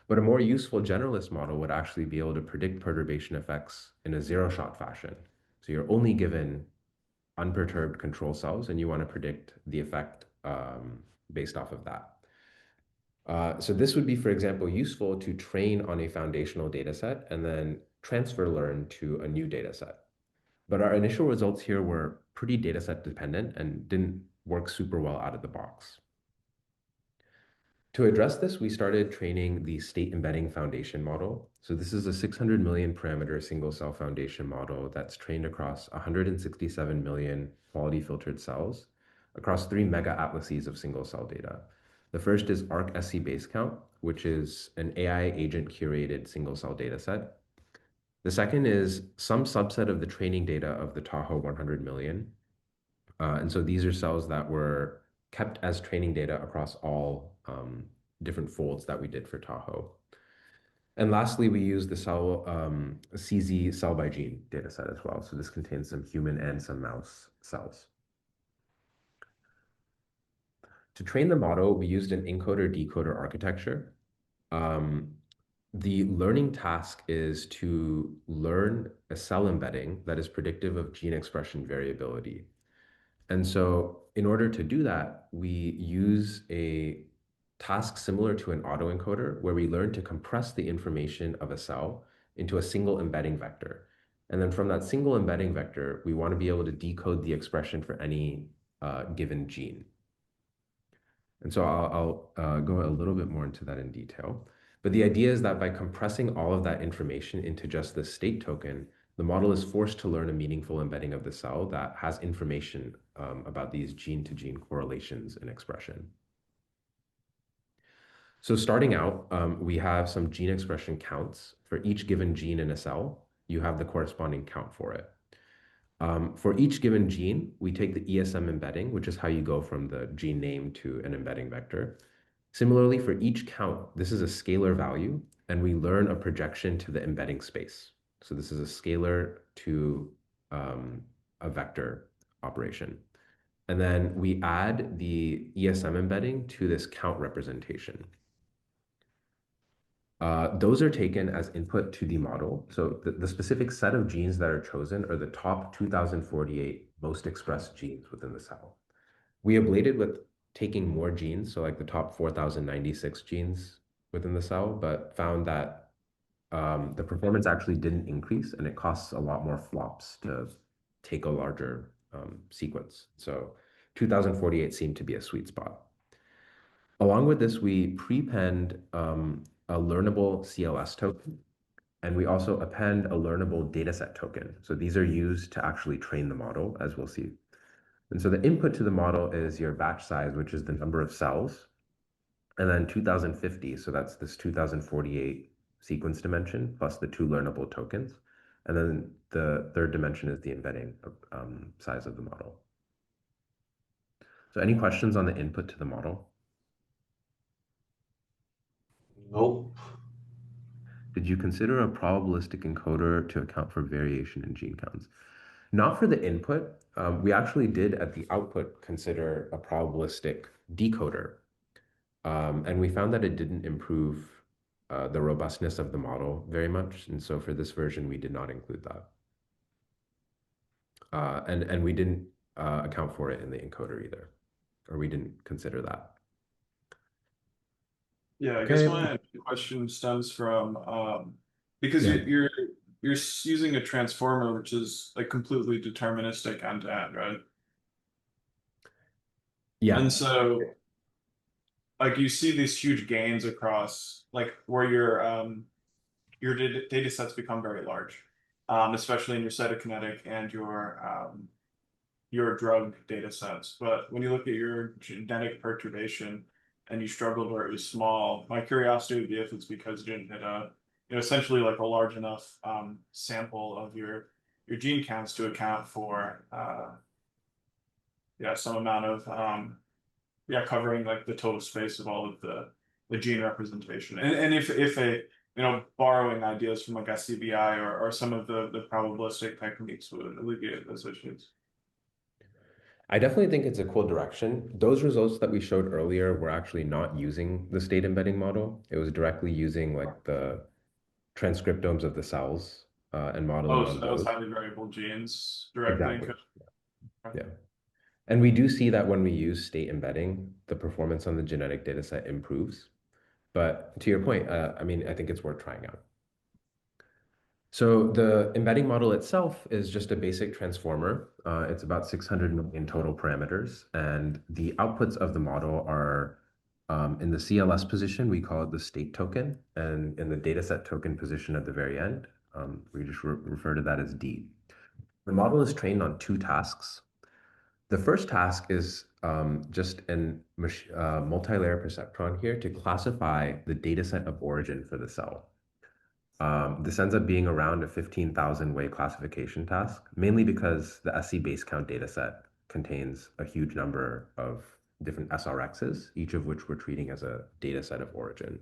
But a more useful generalist model would actually be able to predict perturbation effects in a zero-shot fashion. So you're only given unperturbed control cells, and you want to predict the effect based off of that. So this would be, for example, useful to train on a foundational data set and then transfer learn to a new data set. But our initial results here were pretty data set dependent and didn't work super well out of the box. To address this, we started training the state embedding foundation model. So this is a 600 million parameter single cell foundation model that's trained across 167 million quality filtered cells across 3 mega atlases of single cell data. The first is ARC-SC base count, which is an AI agent curated single cell data set. The second is some subset of the training data of the Tahoe 100 million. And so these are cells that were kept as training data across all different folds that we did for Tahoe. And lastly, we use the cell CZ cell by gene data set as well. So this contains some human and some mouse cells. To train the model, we used an encoder-decoder architecture. The learning task is to learn a cell embedding that is predictive of gene expression variability. And so in order to do that, we use a task similar to an autoencoder where we learn to compress the information of a cell into a single embedding vector. And then from that single embedding vector, we want to be able to decode the expression for any given gene. And so I'll go a little bit more into that in detail. But the idea is that by compressing all of that information into just the state token, the model is forced to learn a meaningful embedding of the cell that has information about these gene-to-gene correlations in expression. So starting out, we have some gene expression counts. For each given gene in a cell, you have the corresponding count for it. For each given gene, we take the ESM embedding, which is how you go from the gene name to an embedding vector. Similarly, for each count, this is a scalar value, and we learn a projection to the embedding space. So this is a scalar to a vector operation. And then we add the ESM embedding to this count representation. Those are taken as input to the model. So the specific set of genes that are chosen are the top 2048 most expressed genes within the cell. We ablated with taking more genes, so like the top 4096 genes within the cell, but found that the performance actually didn't increase, and it costs a lot more flops to take a larger sequence. So 2048 seemed to be a sweet spot. Along with this, we prepend a learnable CLS token, and we also append a learnable dataset token. So these are used to actually train the model, as we'll see. And so the input to the model is your batch size, which is the number of cells, and then 2050, so that's this 2048 sequence dimension plus the two learnable tokens. And then the third dimension is the embedding size of the model. So any questions on the input to the model? Nope. Did you consider a probabilistic encoder to account for variation in gene counts? Not for the input. We actually did at the output consider a probabilistic decoder. And we found that it didn't improve the robustness of the model very much. And so for this version, we did not include that. And we didn't account for it in the encoder either, or we didn't consider that. Yeah, I guess my question stems from because you're using a transformer which is like completely deterministic end to end, right? Yeah. And so like you see these huge gains across like where your data sets become very large, especially in your cytokinetic and your drug data sets. But when you look at your genetic perturbation and you struggled where it was small, my curiosity would be if it's because you didn't hit a, essentially like a large enough sample of your gene counts to account for some amount of covering like the total space of all of the gene representation. And if a borrowing ideas from like SCBI or some of the probabilistic techniques would alleviate those issues. I definitely think it's a cool direction. Those results that we showed earlier were actually not using the state embedding model. It was directly using like the transcriptomes of the cells and modeling on those those. highly variable genes directly. Exactly. Yeah. And we do see that when we use state embedding, the performance on the genetic data set improves. But to your point, I mean, I think it's worth trying out. So the embedding model itself is just a basic transformer. It's about 600 million total parameters, and the outputs of the model are in the CLS position, we call it the state token, and in the dataset token position at the very end, we just refer to that as D. The model is trained on two tasks. The first task is just a multi-layer perceptron here to classify the dataset of origin for the cell. This ends up being around a 15,000 way classification task, mainly because the SC base count dataset contains a huge number of different SRXs, each of which we're treating as a dataset of origin.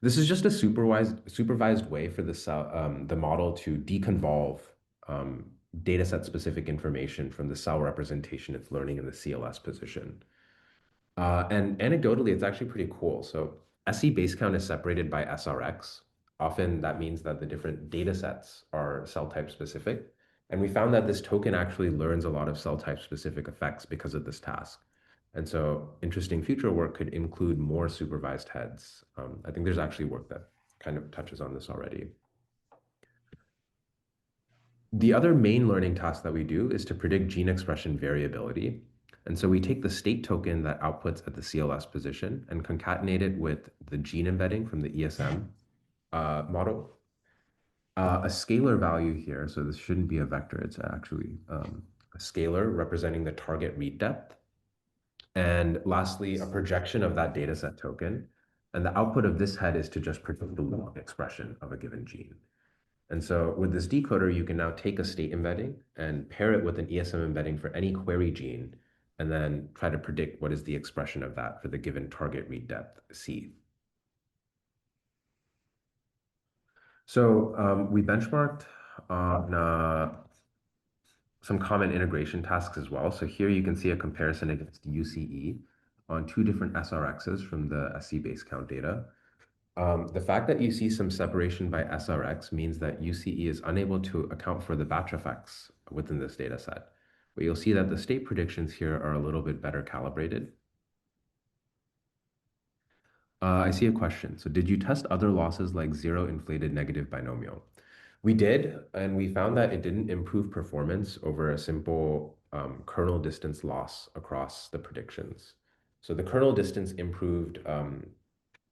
This is just a supervised way for the model to deconvolve dataset specific information from the cell representation it's learning in the CLS position. And anecdotally, it's actually pretty cool. So SE base count is separated by SRX. Often that means that the different data sets are cell type specific. And we found that this token actually learns a lot of cell type specific effects because of this task. And so interesting future work could include more supervised heads. I think there's actually work that kind of touches on this already. The other main learning task that we do is to predict gene expression variability. And so we take the state token that outputs at the CLS position and concatenate it with the gene embedding from the ESM model. A scalar value here, so this shouldn't be a vector, it's actually a scalar representing the target read depth. And lastly, a projection of that data set token. And the output of this head is to just predict the log expression of a given gene. And so with this decoder, you can now take a state embedding and pair it with an ESM embedding for any query gene, and then try to predict what is the expression of that for the given target read depth C. So we benchmarked on some common integration tasks as well. So here you can see a comparison against UCE on two different SRXs from the SC base count data. The fact that you see some separation by SRX means that UCE is unable to account for the batch effects within this data set. But you'll see that the state predictions here are a little bit better calibrated. I see a question. So did you test other losses like zero inflated negative binomial? We did, and we found that it didn't improve performance over a simple kernel distance loss across the predictions. So the kernel distance improved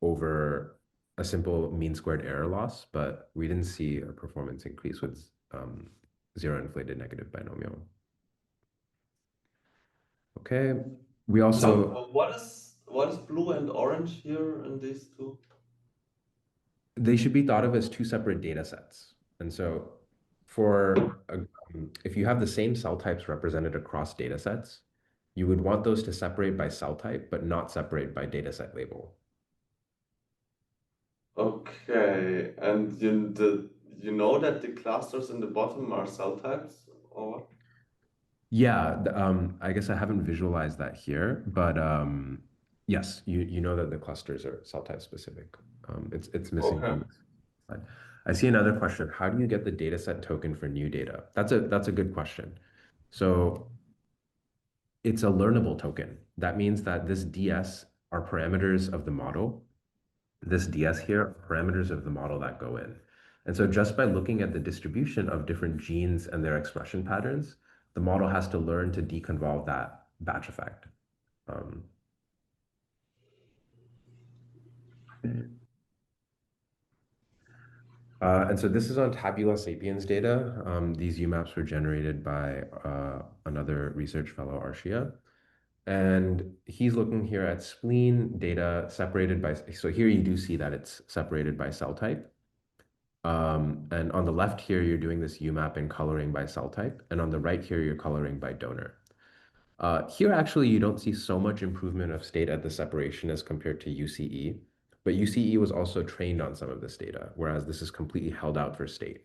over a simple mean squared error loss, but we didn't see a performance increase with zero inflated negative binomial. Okay, we also. So what is blue and orange here in these two? They should be thought of as two separate data sets. And so if you have the same cell types represented across data sets, you would want those to separate by cell type, but not separate by data set label. Okay, and you know that the clusters in the bottom are cell types, or what? Yeah, I guess I haven't visualized that here, but yes, you know that the clusters are cell type specific. It's missing Okay. from this slide. I see another question. How do you get the data set token for new data? That's a good question. So it's a learnable token. That means that this DS are parameters of the model. This DS here are parameters of the model that go in. And so just by looking at the distribution of different genes and their expression patterns, the model has to learn to deconvolve that batch effect. And so this is on Tabula sapiens data. These UMaps were generated by another research fellow, Arshia. And he's looking here at spleen data separated by, so here you do see that it's separated by cell type. And on the left here, you're doing this UMAP and coloring by cell type. And on the right here, you're coloring by donor. Here, actually, you don't see so much improvement of state at the separation as compared to UCE. But UCE was also trained on some of this data, whereas this is completely held out for state.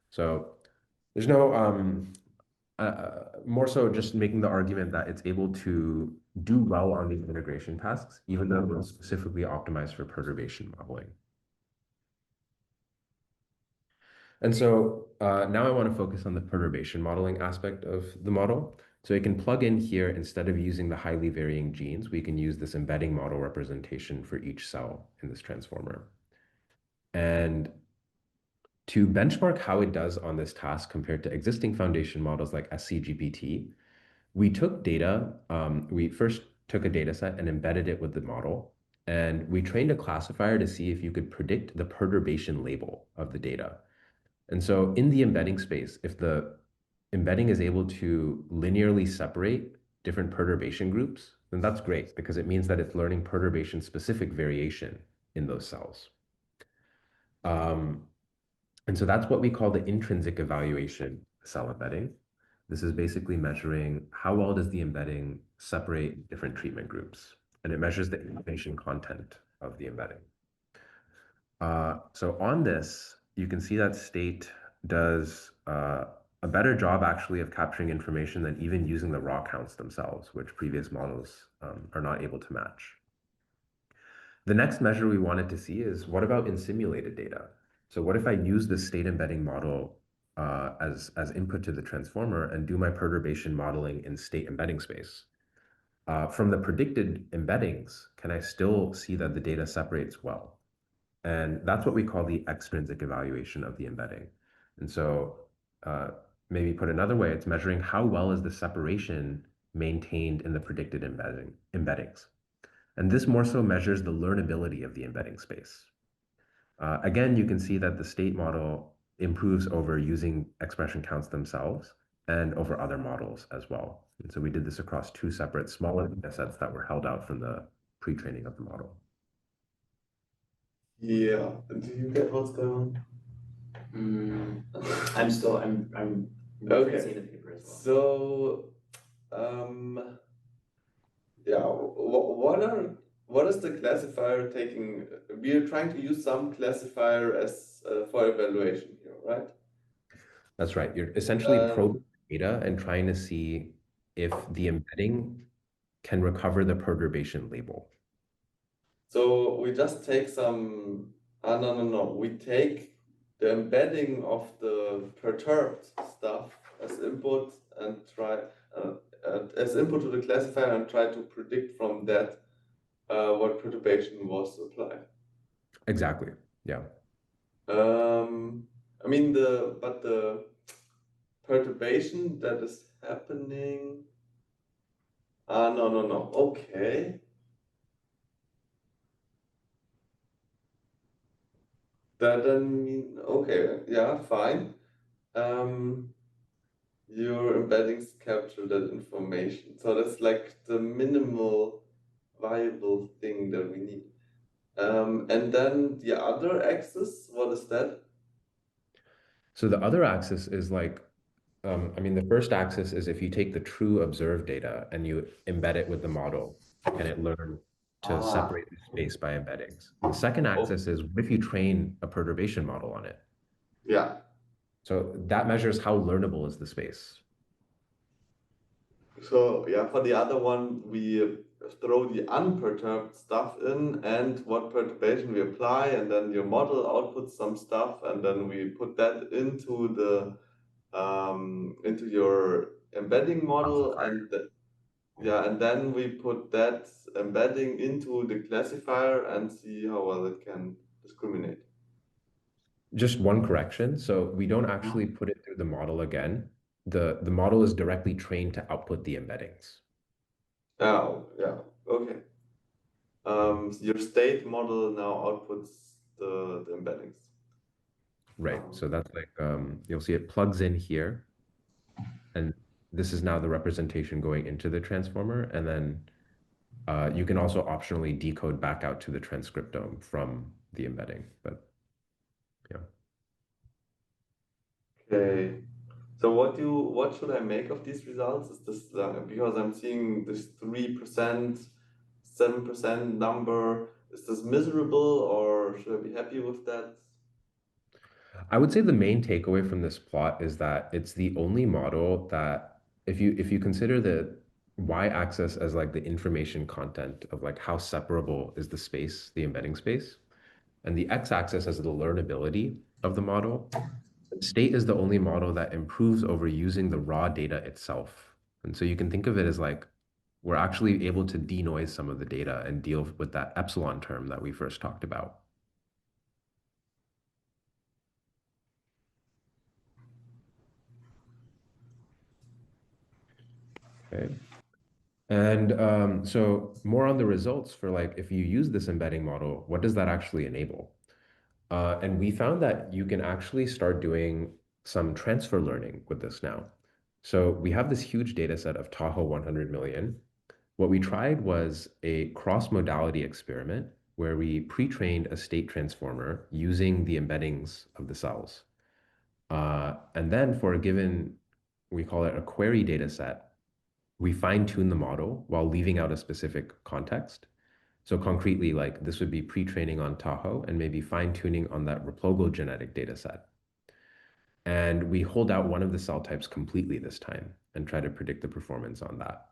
So there's no, more so just making the argument that it's able to do well on these integration tasks, even though it's specifically optimized for perturbation modeling. And so now I want to focus on the perturbation modeling aspect of the model. So we can plug in here, instead of using the highly varying genes, we can use this embedding model representation for each cell in this transformer. And to benchmark how it does on this task compared to existing foundation models like SCGPT, we took data, we first took a data set and embedded it with the model. And we trained a classifier to see if you could predict the perturbation label of the data. And so in the embedding space, if the embedding is able to linearly separate different perturbation groups, then that's great because it means that it's learning perturbation-specific variation in those cells. And so that's what we call the intrinsic evaluation cell embedding. This is basically measuring how well does the embedding separate different treatment groups, and it measures the information content of the embedding. So on this, you can see that state does a better job actually of capturing information than even using the raw counts themselves, which previous models are not able to match. The next measure we wanted to see is, what about in simulated data? So what if I use the state embedding model as input to the transformer and do my perturbation modeling in state embedding space? From the predicted embeddings, can I still see that the data separates well? And that's what we call the extrinsic evaluation of the embedding. And so maybe put another way, it's measuring how well is the separation maintained in the predicted embeddings. And this more so measures the learnability of the embedding space. Again, you can see that the state model improves over using expression counts themselves and over other models as well. And so we did this across two separate smaller data sets that were held out from the pre-training of the model. Yeah. Do you get what's going I'm on? referencing the paper as well. So, yeah, what is the classifier taking? We are trying to use some classifier as for evaluation here, right? That's right. You're essentially probing data and trying to see if the embedding can recover the perturbation label. So we just take some, no. We take the embedding of the perturbed stuff as input and try as input to the classifier and try to predict from that what perturbation was applied. Exactly. Yeah. I mean the perturbation that is happening. No. Okay. That doesn't mean okay. Yeah, fine. Your embeddings capture that information. So that's like the minimal viable thing that we need. And then the other axis, what is that? So the other axis is like, the first axis is if you take the true observed data and you embed it with the model, can it learn to separate the space by embeddings? The second axis is if you train a perturbation model on it. Yeah. So that measures how learnable is the space. So yeah, for the other one, we throw the unperturbed stuff in and what perturbation we apply, and then your model outputs some stuff, and then we put that into the into your embedding model, and and then we put that embedding into the classifier and see how well it can discriminate. Just one correction. So we don't actually put it through the model again. The model is directly trained to output the embeddings. Oh, yeah, okay. Your state model now outputs the embeddings. Right. So that's like, you'll see it plugs in here. And this is now the representation going into the transformer. And then you can also optionally decode back out to the transcriptome from the embedding. But yeah. Okay. So what should I make of these results? Is this because I'm seeing this 3%, 7% number? Is this miserable, or should I be happy with that? I would say the main takeaway from this plot is that it's the only model that if you consider the y-axis as like the information content of like how separable is the space, the embedding space, and the x-axis as the learnability of the model, state is the only model that improves over using the raw data itself. And so you can think of it as like we're actually able to denoise some of the data and deal with that epsilon term that we first talked about. Okay. And so more on the results for like, if you use this embedding model, what does that actually enable? And we found that you can actually start doing some transfer learning with this now. So we have this huge data set of Tahoe 100 million. What we tried was a cross-modality experiment where we pre-trained a state transformer using the embeddings of the cells. And then for a given, we call it a query data set, we fine-tune the model while leaving out a specific context. So concretely, like this would be pre-training on Tahoe and maybe fine-tuning on that replogogenetic data set. And we hold out one of the cell types completely this time and try to predict the performance on that.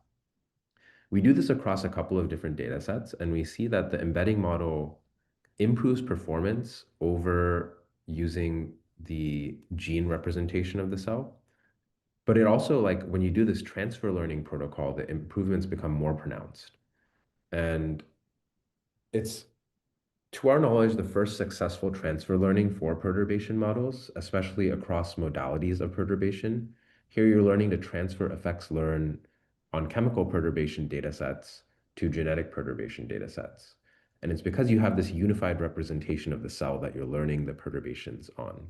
We do this across a couple of different data sets, and we see that the embedding model improves performance over using the gene representation of the cell. But it also, like when you do this transfer learning protocol, the improvements become more pronounced. And it's To our knowledge, the first successful transfer learning for perturbation models, especially across modalities of perturbation. Here you're learning to transfer effects learned on chemical perturbation datasets to genetic perturbation datasets. And it's because you have this unified representation of the cell that you're learning the perturbations on.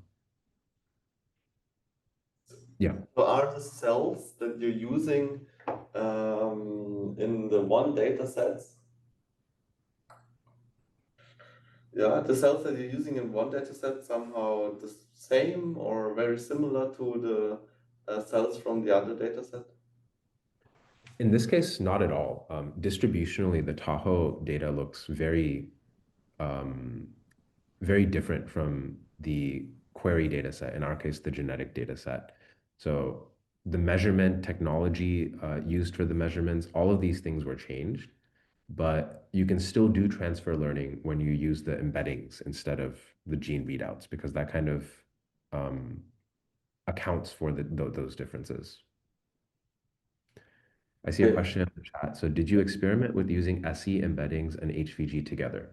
Yeah. So are the cells that you're using in the one data sets? Yeah, the cells that you're using in one data set somehow the same or very similar to the cells from the other data set? In this case, not at all. Distributionally, the Tahoe data looks very different from the query data set, in our case, the genetic data set. So the measurement technology used for the measurements, all of these things were changed, but you can still do transfer learning when you use the embeddings instead of the gene readouts, because that kind of accounts for those differences. I see a question in the chat. So did you experiment with using SE embeddings and HVG together?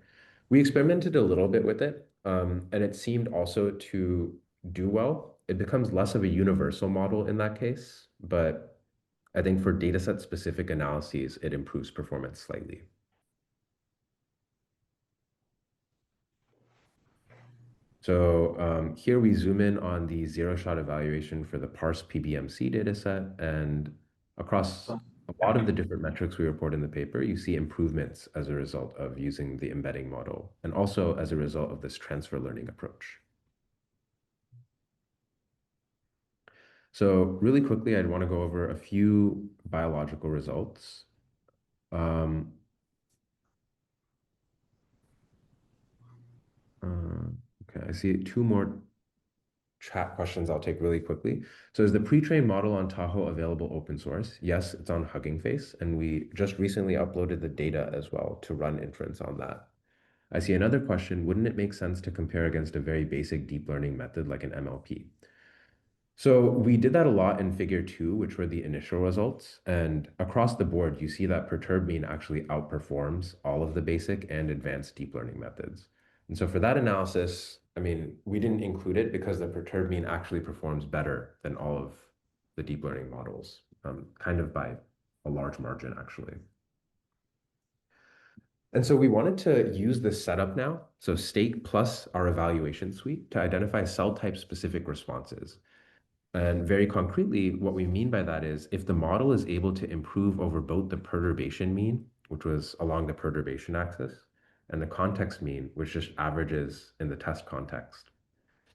We experimented a little bit with it, and it seemed also to do well. It becomes less of a universal model in that case, but I think for dataset specific analyses, it improves performance slightly. So here we zoom in on the zero-shot evaluation for the parse PBMC dataset, and across a lot of the different metrics we report in the paper, you see improvements as a result of using the embedding model, and also as a result of this transfer learning approach. So really quickly, I'd want to go over a few biological results. Okay, I see two more chat questions I'll take really quickly. So is the pre-trained model on Tahoe available open source? Yes, it's on Hugging Face, and we just recently uploaded the data as well to run inference on that. I see another question, wouldn't it make sense to compare against a very basic deep learning method like an MLP? So we did that a lot in figure 2, which were the initial results. And across the board, you see that perturbed mean actually outperforms all of the basic and advanced deep learning methods. And so for that analysis, I mean, we didn't include it because the perturbed mean actually performs better than all of the deep learning models, kind of by a large margin, actually. And so we wanted to use this setup now, so state plus our evaluation suite, to identify cell type specific responses. And very concretely, what we mean by that is if the model is able to improve over both the perturbation mean, which was along the perturbation axis, and the context mean, which just averages in the test context.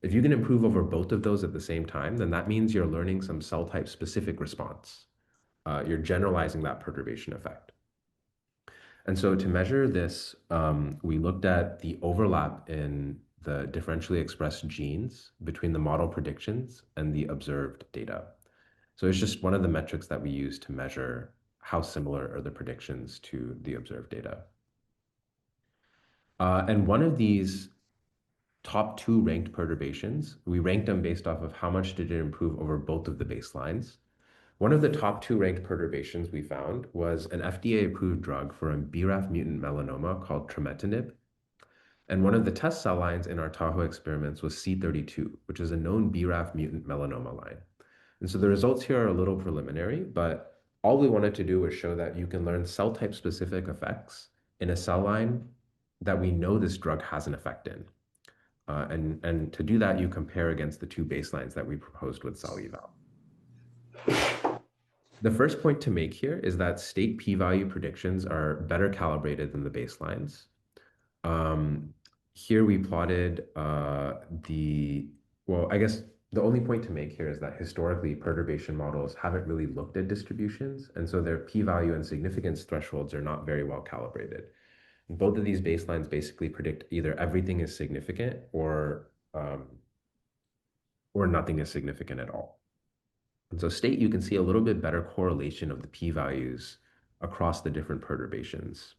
If you can improve over both of those at the same time, then that means you're learning some cell type specific response. You're generalizing that perturbation effect. And so to measure this, we looked at the overlap in the differentially expressed genes between the model predictions and the observed data. So it's just one of the metrics that we use to measure how similar are the predictions to the observed data. And one of these top 2 ranked perturbations, we ranked them based off of how much did it improve over both of the baselines. One of the top 2 ranked perturbations we found was an FDA-approved drug for a BRAF mutant melanoma called trametinib. And one of the test cell lines in our Tahoe experiments was C32, which is a known BRAF mutant melanoma line. And so the results here are a little preliminary, but all we wanted to do was show that you can learn cell type specific effects in a cell line that we know this drug has an effect in. And to do that, you compare against the 2 baselines that we proposed with Cell-Eval. The first point to make here is that state p-value predictions are better calibrated than the baselines. Here we plotted well, I guess the only point to make here is that historically perturbation models haven't really looked at distributions, and so their p-value and significance thresholds are not very well calibrated. And both of these baselines basically predict either everything is significant or nothing is significant at all. And so state, you can see a little bit better correlation of the p-values across the different perturbations.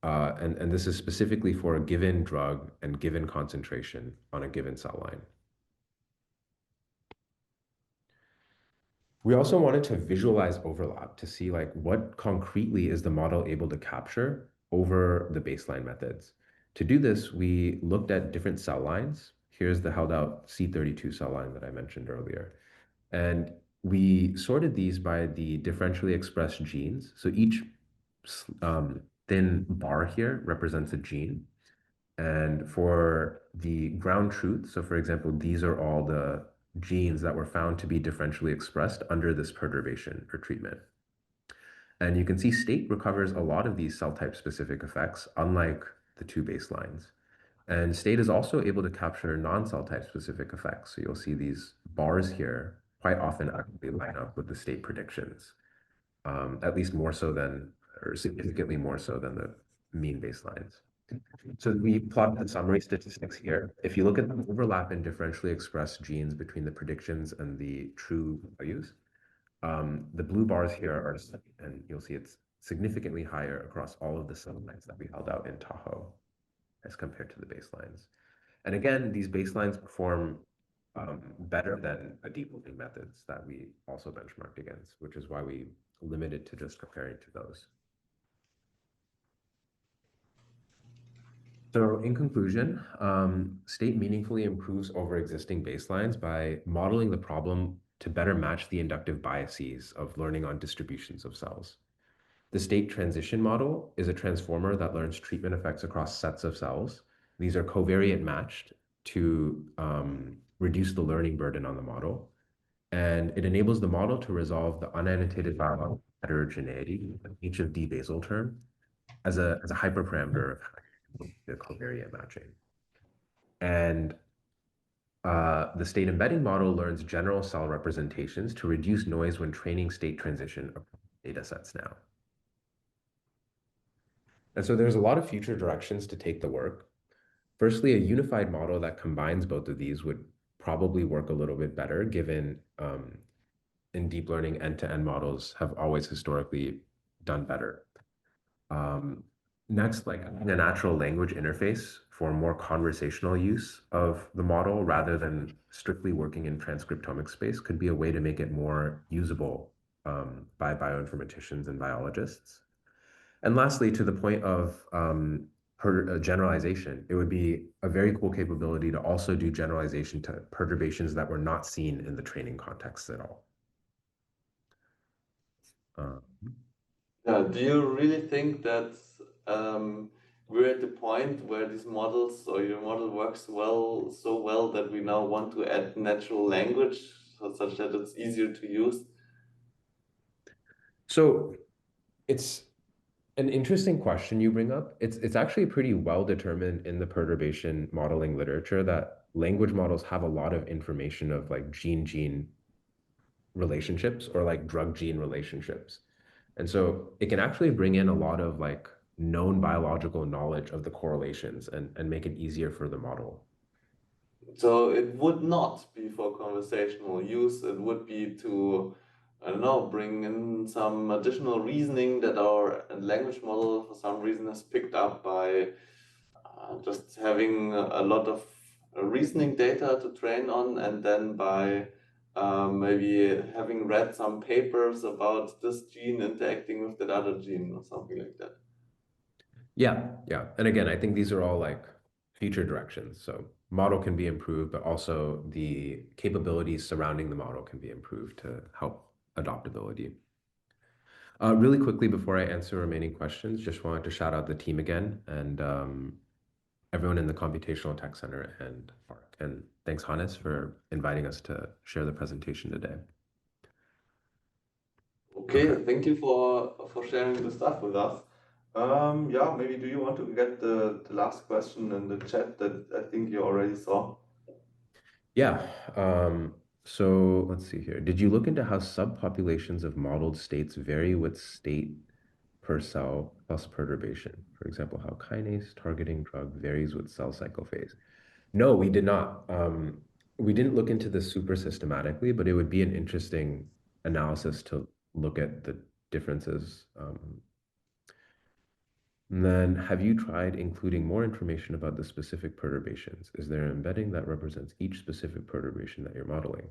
And this is specifically for a given drug and given concentration on a given cell line. We also wanted to visualize overlap to see like what concretely is the model able to capture over the baseline methods. To do this, we looked at different cell lines. Here's the held out C32 cell line that I mentioned earlier. And we sorted these by the differentially expressed genes. So each thin bar here represents a gene. And for the ground truth, so for example, these are all the genes that were found to be differentially expressed under this perturbation or treatment. And you can see state recovers a lot of these cell type specific effects, unlike the two baselines. And state is also able to capture non-cell type specific effects. So you'll see these bars here quite often actually line up with the state predictions, at least more so than, or significantly more so than the mean baselines. So we plot the summary statistics here. If you look at the overlap in differentially expressed genes between the predictions and the true values, the blue bars here are, and you'll see it's significantly higher across all of the cell lines that we held out in Tahoe as compared to the baselines. And again, these baselines perform better than a deep learning methods that we also benchmarked against, which is why we limited to just comparing to those. So in conclusion, state meaningfully improves over existing baselines by modeling the problem to better match the inductive biases of learning on distributions of cells. The state transition model is a transformer that learns treatment effects across sets of cells. These are covariate matched to reduce the learning burden on the model. And it enables the model to resolve the unannotated biological heterogeneity of each of D basal term as a hyperparameter of the covariate matching. And the state embedding model learns general cell representations to reduce noise when training state transition data sets now. And so there's a lot of future directions to take the work. Firstly, a unified model that combines both of these would probably work a little bit better, given in deep learning, end-to-end models have always historically done better. Next, like a natural language interface for more conversational use of the model rather than strictly working in transcriptomic space could be a way to make it more usable by bioinformaticians and biologists. And lastly, to the point of generalization, it would be a very cool capability to also do generalization to perturbations that were not seen in the training context at all. Do you really think that we're at the point where these models or your model works so well that we now want to add natural language such that it's easier to use? So it's an interesting question you bring up. It's actually pretty well determined in the perturbation modeling literature that language models have a lot of information of like gene-gene relationships or like drug-gene relationships. And so it can actually bring in a lot of like known biological knowledge of the correlations and make it easier for the model. So it would not be for conversational use, it would be to, I don't know, bring in some additional reasoning that our language model for some reason has picked up by just having a lot of reasoning data to train on, and then by maybe having read some papers about this gene interacting with that other gene or something like that. Yeah. And again, I think these are all like future directions. So model can be improved, but also the capabilities surrounding the model can be improved to help adoptability. Really quickly before I answer remaining questions, just wanted to shout out the team again and everyone in the Computational Tech Center and ARC. And thanks, Hannes, for inviting us to share the presentation today. Okay, thank you for sharing the stuff with us. Yeah, maybe do you want to get the last question in the chat that I think you already saw? Yeah. So let's see here. Did you look into how subpopulations of modeled states vary with state per cell plus perturbation? For example, how kinase targeting drug varies with cell cycle phase. No, we did not. We didn't look into this super systematically, but it would be an interesting analysis to look at the differences. And then, have you tried including more information about the specific perturbations? Is there an embedding that represents each specific perturbation that you're modeling?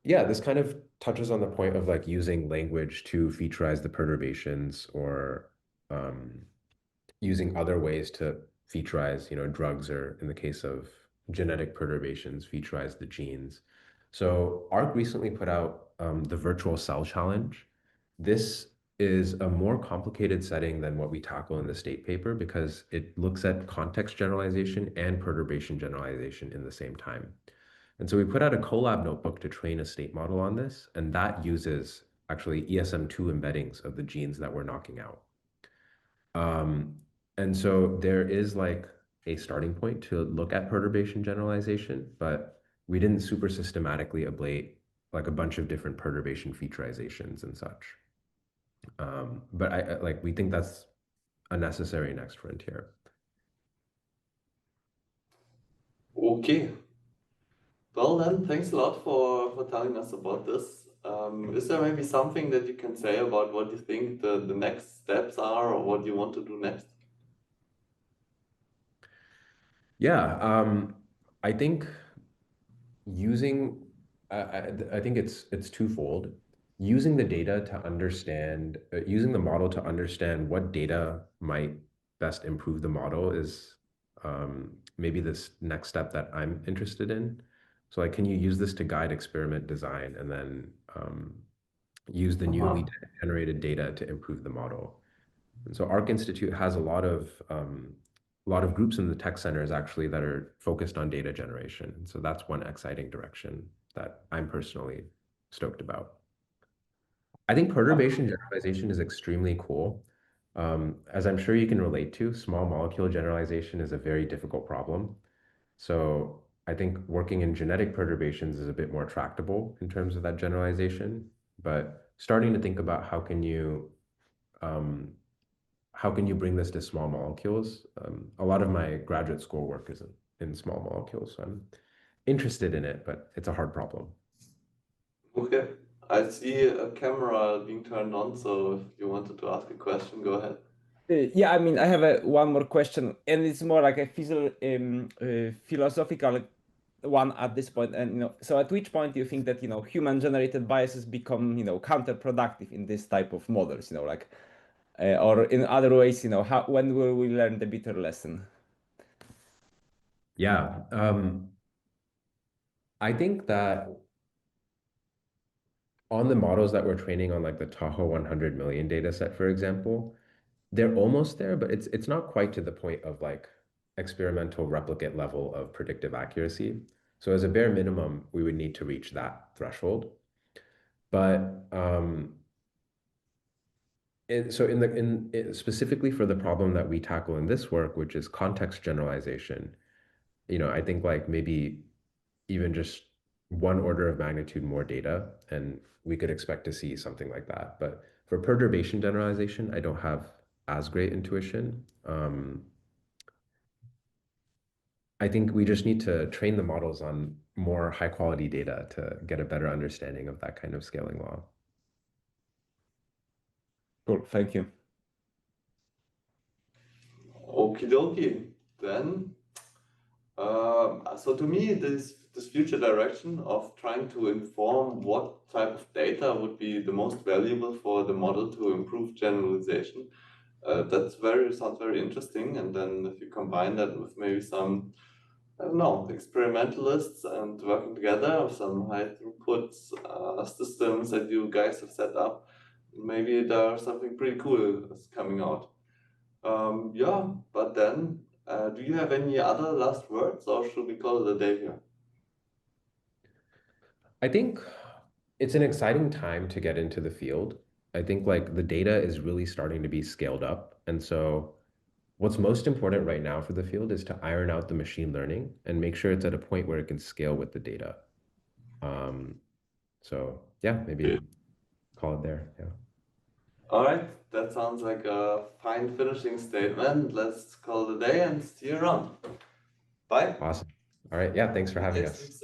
Yeah, this kind of touches on the point of like using language to featurize the perturbations or using other ways to featurize, drugs, or in the case of genetic perturbations, featurize the genes. So ARC recently put out the virtual cell challenge. This is a more complicated setting than what we tackle in the state paper because it looks at context generalization and perturbation generalization in the same time. And so we put out a Colab notebook to train a state model on this, and that uses actually ESM2 embeddings of the genes that we're knocking out. And so there is like a starting point to look at perturbation generalization, but we didn't super systematically ablate like a bunch of different perturbation featurizations and such. But we think that's a necessary next frontier. Okay. Well then, thanks a lot for telling us about this. Is there maybe something that you can say about what you think the next steps are or what you want to do next? Yeah, I think using, I think it's twofold. Using the data to understand, using the model to understand what data might best improve the model is maybe this next step that I'm interested in. So like, can you use this to guide experiment design and then use the newly generated data to improve the model? And so ARC Institute has a lot of groups in the tech centers actually that are focused on data generation. And so that's one exciting direction that I'm personally stoked about. I think perturbation generalization is extremely cool. As I'm sure you can relate to, small molecule generalization is a very difficult problem. So I think working in genetic perturbations is a bit more tractable in terms of that generalization, but starting to think about how can you bring this to small molecules? A lot of my graduate school work is in small molecules, so I'm interested in it, but it's a hard problem. Okay. I see a camera being turned on, so if you wanted to ask a question, go ahead. Yeah, I mean, I have one more question, and it's more like a philosophical one at this point. And so at which point do you think that human-generated biases become counterproductive in this type of models? Or in other ways, when will we learn the bitter lesson? Yeah, I think that on the models that we're training on, like the Tahoe 100 million data set, for example, they're almost there, but it's not quite to the point of like experimental replicate level of predictive accuracy. So as a bare minimum, we would need to reach that threshold. But specifically for the problem that we tackle in this work, which is context generalization, I think like maybe even just one order of magnitude more data, and we could expect to see something like that. But for perturbation generalization, I don't have as great intuition. I think we just need to train the models on more high quality data to get a better understanding of that kind of scaling law. Cool, thank you. Okie dokie. Then, so to me, this future direction of trying to inform what type of data would be the most valuable for the model to improve generalization, sounds very interesting. And then if you combine that with maybe some, I don't know, experimentalists and working together with some high throughput systems that you guys have set up, maybe there's something pretty cool that's coming out. Yeah, but then, do you have any other last words, or should we call it a day here? I think it's an exciting time to get into the field. I think like the data is really starting to be scaled up. And so what's most important right now for the field is to iron out the machine learning and make sure it's at a point where it can scale with the data. So yeah, maybe call it there. Yeah. All right, that sounds like a fine finishing statement. Let's call it a day and see you around. Bye. Awesome. All right. Yeah. Thanks for having us.